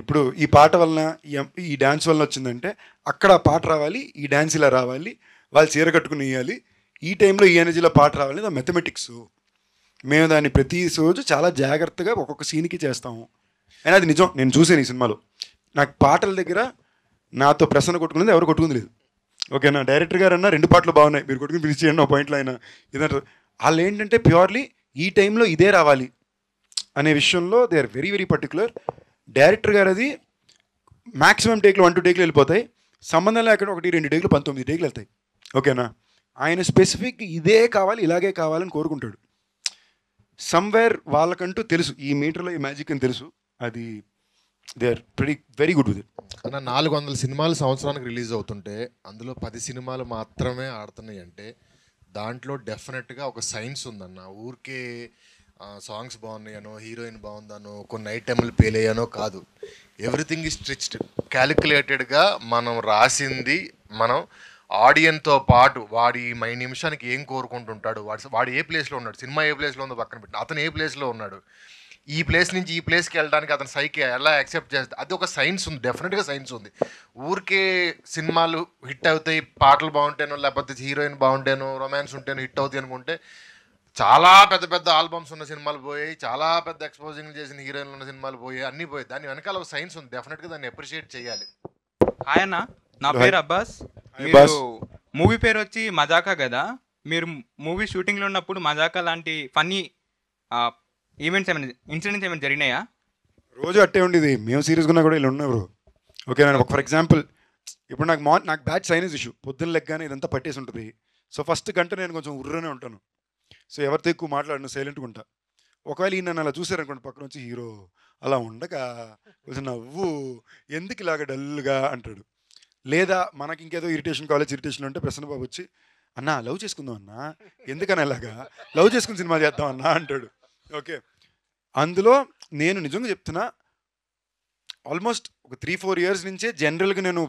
[SPEAKER 2] ఇప్పుడు ఈ పాట వలన ఈ డ్యాన్స్ వలన వచ్చిందంటే అక్కడ ఆ పాట రావాలి, ఈ డ్యాన్స్ ఇలా రావాలి, వాళ్ళు చీర కట్టుకుని వేయాలి, ఈ టైంలో ఈ ఎనర్జీలో పాట రావాలి, అది మెథమెటిక్స్. మేము దాన్ని ప్రతి రోజు చాలా జాగ్రత్తగా ఒక్కొక్క సీన్కి చేస్తాము. అయినా అది నిజం, నేను చూసాను ఈ సినిమాలో. నాకు పాటల దగ్గర నాతో ప్రసన్న కొట్టుకునేది ఎవరు కొట్టుకుంది లేదు. ఓకేనా, డైరెక్టర్ గారు అన్న 2 పాటలు బాగున్నాయి, మీరు కొట్టుకుని ఫినిష్ చేయండి ఒక పాయింట్లో అయినా ఇదంటారు. వాళ్ళు ఏంటంటే ప్యూర్లీ ఈ టైంలో ఇదే రావాలి అనే విషయంలో they are very very particular. Director గారు అది మ్యాక్సిమం టేక్లు 1-2 టేక్లు వెళ్ళిపోతాయి, సంబంధం లేకుండా 1-2 టేక్లు 19 టేక్లు వెళ్తాయి. ఓకేనా, ఆయన స్పెసిఫిక్ ఇదే కావాలి, ఇలాగే కావాలని కోరుకుంటాడు. సమ్వేర్ వాళ్ళకంటూ తెలుసు ఈ మీటర్లో ఈ మ్యాజిక్ అని తెలుసు. అది they are very good with it.
[SPEAKER 4] అన్న 400 సినిమాలు సంవత్సరానికి రిలీజ్ అవుతుంటే అందులో 10 సినిమాలు మాత్రమే ఆడుతున్నాయి అంటే దాంట్లో డెఫినెట్గా ఒక సైన్స్ ఉందన్న. ఊరికే సాంగ్స్ బాగున్నాయనో, హీరోయిన్ బాగుందనో, కొన్ని ఐటెంలు పేల్ అయ్యానో కాదు. ఎవ్రీథింగ్ ఈజ్ స్ట్రిచ్డ్, క్యాలిక్యులేటెడ్గా మనం రాసింది. మనం ఆడియన్తో పాటు వాడి నిమిషానికి ఏం కోరుకుంటుంటాడు, వాడు ఏ ప్లేస్లో ఉన్నాడు, సినిమా ఏ ప్లేస్లో ఉందో పక్కన పెట్టి అతను ఏ ప్లేస్లో ఉన్నాడు, ఈ ప్లేస్ నుంచి ఈ ప్లేస్కి వెళ్ళడానికి అతను సైకి ఎలా యాక్సెప్ట్ చేస్తుంది, అది ఒక సైన్స్ ఉంది, డెఫినెట్గా సైన్స్ ఉంది. ఊరికే సినిమాలు హిట్ అవుతాయి, పాటలు బాగుంటేనో లేకపోతే హీరోయిన్ బాగుంటేనో రొమాన్స్ ఉంటేనో హిట్ అవుతాయి అనుకుంటే చాలా పెద్ద పెద్ద ఆల్బమ్స్ ఉన్న సినిమాలు పోయాయి, చాలా పెద్ద ఎక్స్పోజింగ్ చేసిన హీరోయిన్లు ఉన్న సినిమాలు పోయాయి, అన్నీ పోయాయి. దాని వెనకాల ఒక సైన్స్ ఉంది, డెఫినెట్గా దాన్ని అప్రిషియేట్ చేయాలి.
[SPEAKER 21] హాయ్ అన్న, నా పేరు అబ్బాస్. మీరు మూవీ పేరు వచ్చి మజాకా కదా, మీరు మూవీ షూటింగ్లో ఉన్నప్పుడు మజాకా లాంటి ఫన్నీ ఈవెంట్స్ ఏమైనా ఇన్సిడెంట్స్ ఏమైనా జరిగినాయా?
[SPEAKER 2] రోజు అట్టే ఉండేది, మేము సీరియస్గా ఉన్నా కూడా ఇలా ఉన్నారు. ఓకే, నేను ఫర్ ఎగ్జాంపుల్ ఇప్పుడు నాకు బ్యాచ్ సైనస్ ఇష్యూ, పొద్దున్న లెగ్గానే ఇదంతా పట్టేసి ఉంటుంది. సో ఫస్ట్ గంట నేను కొంచెం ఉర్రనే ఉంటాను. సో ఎవరితో ఎక్కువ మాట్లాడను, సైలెంట్గా ఉంటా. ఒకవేళ ఈ నన్ను అలా చూసారనుకోండి పక్కన వచ్చి, హీరో అలా ఉండగా కొంచెం నవ్వు, ఎందుకు ఇలాగ డల్గా అంటాడు. లేదా మనకి ఇంకేదో ఇరిటేషన్, కాలేజ్ ఇరిటేషన్ ఉంటే ప్రసన్న బాబు వచ్చి, అన్నా లవ్ చేసుకుందాం అన్నా, ఎందుకని అలాగా లవ్ చేసుకుని సినిమా చేద్దాం అన్నా అంటాడు. ఓకే, అందులో నేను నిజంగా చెప్తున్నా, ఆల్మోస్ట్ ఒక 3-4 ఇయర్స్ నుంచే జనరల్గా నేను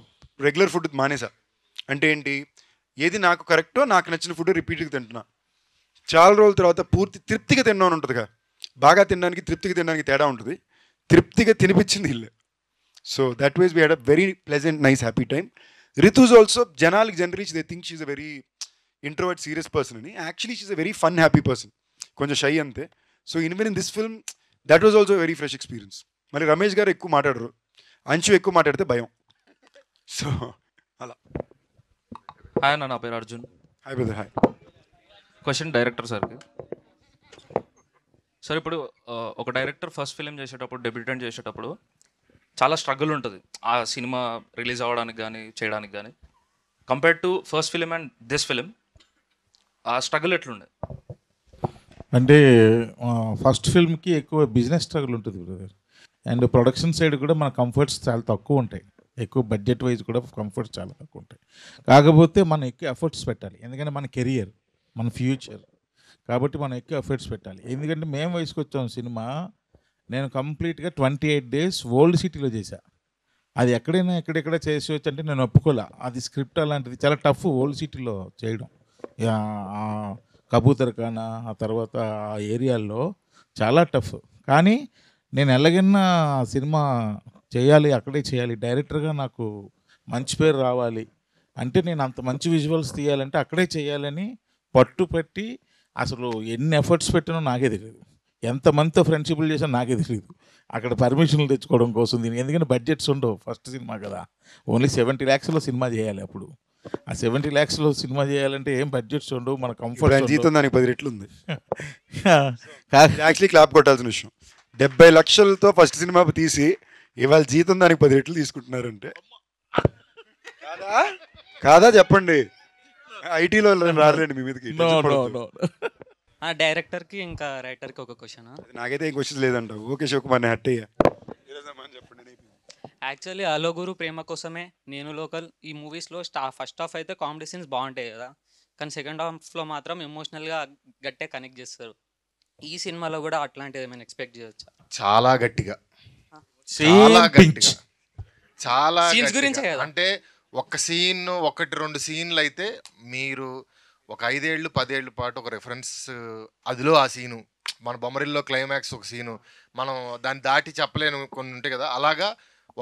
[SPEAKER 2] రెగ్యులర్ ఫుడ్ మానేసా. అంటే ఏంటి, ఏది నాకు కరెక్టో నాకు నచ్చిన ఫుడ్ రిపీట్గా తింటున్నా. చాలా రోజుల తర్వాత పూర్తి తృప్తిగా తిన్నాను ఉంటుందిగా, బాగా తినడానికి తృప్తిగా తినడానికి తేడా ఉంటుంది. తృప్తిగా తినిపించింది ఇల్లే. So that was we had a very pleasant nice happy time. Ritu's also జనాలకి generally they think she's a very introvert serious person అని. Actually she's a very fun happy person, కొంచెం షై అంతే. So even in this film that was also very fresh experience. మరి రమేష్ గారు ఎక్కువ మాట్లాడరు, అంచు ఎక్కువ మాట్లాడితే భయం. సో అలా.
[SPEAKER 22] హాయ్ అన్న, నా పేరు Arjun.
[SPEAKER 2] Hi brother. Hi.
[SPEAKER 22] Question director సార్కి. సార్ ఇప్పుడు ఒక డైరెక్టర్ ఫస్ట్ ఫిలిం చేసేటప్పుడు, డెబ్యూటెంట్ చేసేటప్పుడు చాలా స్ట్రగుల్ ఉంటుంది ఆ సినిమా రిలీజ్ అవ్వడానికి కానీ చేయడానికి కానీ. Compared to first film and this film, ఆ స్ట్రగుల్ ఎట్లుండే?
[SPEAKER 3] అంటే ఫస్ట్ ఫిల్మ్కి ఎక్కువ బిజినెస్ స్ట్రగుల్ ఉంటుంది బ్రదర్. అండ్ ప్రొడక్షన్ సైడ్ కూడా మన కంఫర్ట్స్ చాలా తక్కువ ఉంటాయి, ఎక్కువ బడ్జెట్ వైజ్ కూడా కంఫర్ట్స్ చాలా తక్కువ ఉంటాయి. కాకపోతే మనం ఎక్కువ ఎఫర్ట్స్ పెట్టాలి, ఎందుకంటే మన కెరియర్, మన ఫ్యూచర్, కాబట్టి మనం ఎక్కువ ఎఫర్ట్స్ పెట్టాలి. ఎందుకంటే మేము వయసుకు వచ్చాం సినిమా, నేను కంప్లీట్గా 28 days ఓల్డ్ సిటీలో చేశా. అది ఎక్కడైనా ఎక్కడెక్కడ చేసేవచ్చు అంటే నేను ఒప్పుకోలే. అది స్క్రిప్ట్ అలాంటిది చాలా టఫ్ ఓల్డ్ సిటీలో చేయడం. కబూతర్ ఖానా ఆ తర్వాత ఆ ఏరియాల్లో చాలా టఫ్. కానీ నేను ఎలాగైనా సినిమా చేయాలి, అక్కడే చేయాలి, డైరెక్టర్గా నాకు మంచి పేరు రావాలి అంటే, నేను అంత మంచి విజువల్స్ తీయాలంటే అక్కడే చేయాలని పట్టుపట్టి అసలు ఎన్ని ఎఫర్ట్స్ పెట్టినో నాకే తెలియదు, ఎంతమందితో ఫ్రెండ్షిప్లు చేసినా నాకే తెలియదు. అక్కడ పర్మిషన్లు తెచ్చుకోవడం కోసం దీనికి, ఎందుకంటే బడ్జెట్స్ ఉండవు, ఫస్ట్ సినిమా కదా, ఓన్లీ 70 lakhsలో సినిమా చేయాలి. అప్పుడు ఆ 70 lakhsలో సినిమా చేయాలంటే ఏం బడ్జెట్స్ ఉండవు, మన కంఫర్ట్.
[SPEAKER 2] జీతం దానికి 10 రెట్లు ఉంది. యాక్చువల్లీ క్లాప్ కొట్టాల్సిన విషయం, 70 లక్షలతో ఫస్ట్ సినిమా తీసి ఇవాళ జీతం దానికి 10 రెట్లు తీసుకుంటున్నారంటే కాదా చెప్పండి. ఐటీలో రాలేండి మీ మీదకి.
[SPEAKER 23] డైరెక్టర్కి ఇంకా రైటర్కి ఒక క్వశ్చన్.
[SPEAKER 2] నాకైతే ఏం క్వశ్చన్ లేదంట. ఓకే శివకుమార్, నేను హట్ అయ్యా.
[SPEAKER 23] యాక్చువల్లీ అలో గురు ప్రేమ కోసమే, నేను లోకల్, ఈ మూవీస్లో ఫస్ట్ హాఫ్ అయితే కామెడీ సీన్స్ బాగుంటాయి కదా, కానీ సెకండ్ హాఫ్లో మాత్రం ఎమోషనల్గా గట్టిగా కనెక్ట్ చేస్తారు. ఈ సినిమాలో కూడా అట్లాంటిది ఏమైనా ఎక్స్పెక్ట్ చేయొచ్చా?
[SPEAKER 4] చాలా గట్టిగా, చాలా గట్టిగా, చాలా
[SPEAKER 23] సీన్స్ గురించే కదా.
[SPEAKER 4] అంటే ఒక సీన్, 1-2 సీన్లు అయితే మీరు ఒక 5 ఏళ్ళు 10 ఏళ్ళ పాటు ఒక రెఫరెన్స్, అదిలో ఆ సీను, మన బొమ్మరిల్లో క్లైమాక్స్ ఒక సీను, మనం దాన్ని దాటి చెప్పలేను కొన్ని ఉంటాయి కదా, అలాగా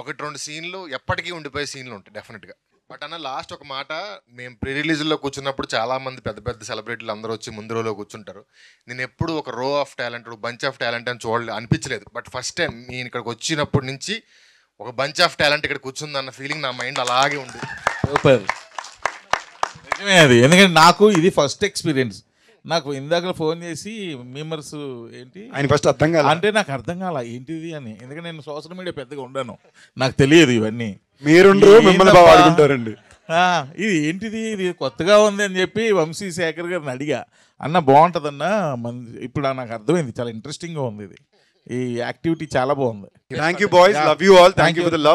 [SPEAKER 4] 1-2 సీన్లు ఎప్పటికీ ఉండిపోయే సీన్లు ఉంటాయి డెఫినెట్గా. బట్ అన్న లాస్ట్ ఒక మాట, మేము ప్రీ రిలీజ్లో కూర్చున్నప్పుడు చాలామంది పెద్ద పెద్ద సెలబ్రిటీలు అందరూ వచ్చి ముందు రోలో కూర్చుంటారు. నేను ఎప్పుడు ఒక రో of talent, bunch of talent అని అనిపించలేదు. బట్ ఫస్ట్ టైం నేను ఇక్కడికి వచ్చినప్పటి నుంచి ఒక బంచ్ ఆఫ్ టాలెంట్ ఇక్కడ కూర్చుందన్న ఫీలింగ్ నా మైండ్ అలాగే ఉంది.
[SPEAKER 3] సూపర్, నిజమే అది. ఎందుకంటే నాకు ఇది ఫస్ట్ ఎక్స్పీరియన్స్. నాకు ఇందాక ఫోన్ చేసి మెంబర్స్ ఏంటి
[SPEAKER 2] ఆయన ఫస్ట్ అర్థం కాలే,
[SPEAKER 3] అంటే నాకు అర్థం కాల ఏంటిది అని. ఎందుకంటే నేను సోషల్ మీడియా పెద్దగా ఉండను, నాకు తెలియదు ఇవన్నీ.
[SPEAKER 2] మీరుండ్రు మిమ్మల్ని బాగా వాడుకుంటారండి.
[SPEAKER 3] ఇది ఏంటిది, ఇది కొత్తగా ఉంది అని చెప్పి వంశీ శేఖర్ గారిని అడిగా, అన్న బాగుంటుందన్న ఇప్పుడు నాకు అర్థమైంది, చాలా ఇంట్రెస్టింగ్గా ఉంది ఇది, ఈ యాక్టివిటీ చాలా బాగుంది.
[SPEAKER 2] Thank you boys, love you all, thank you for the love.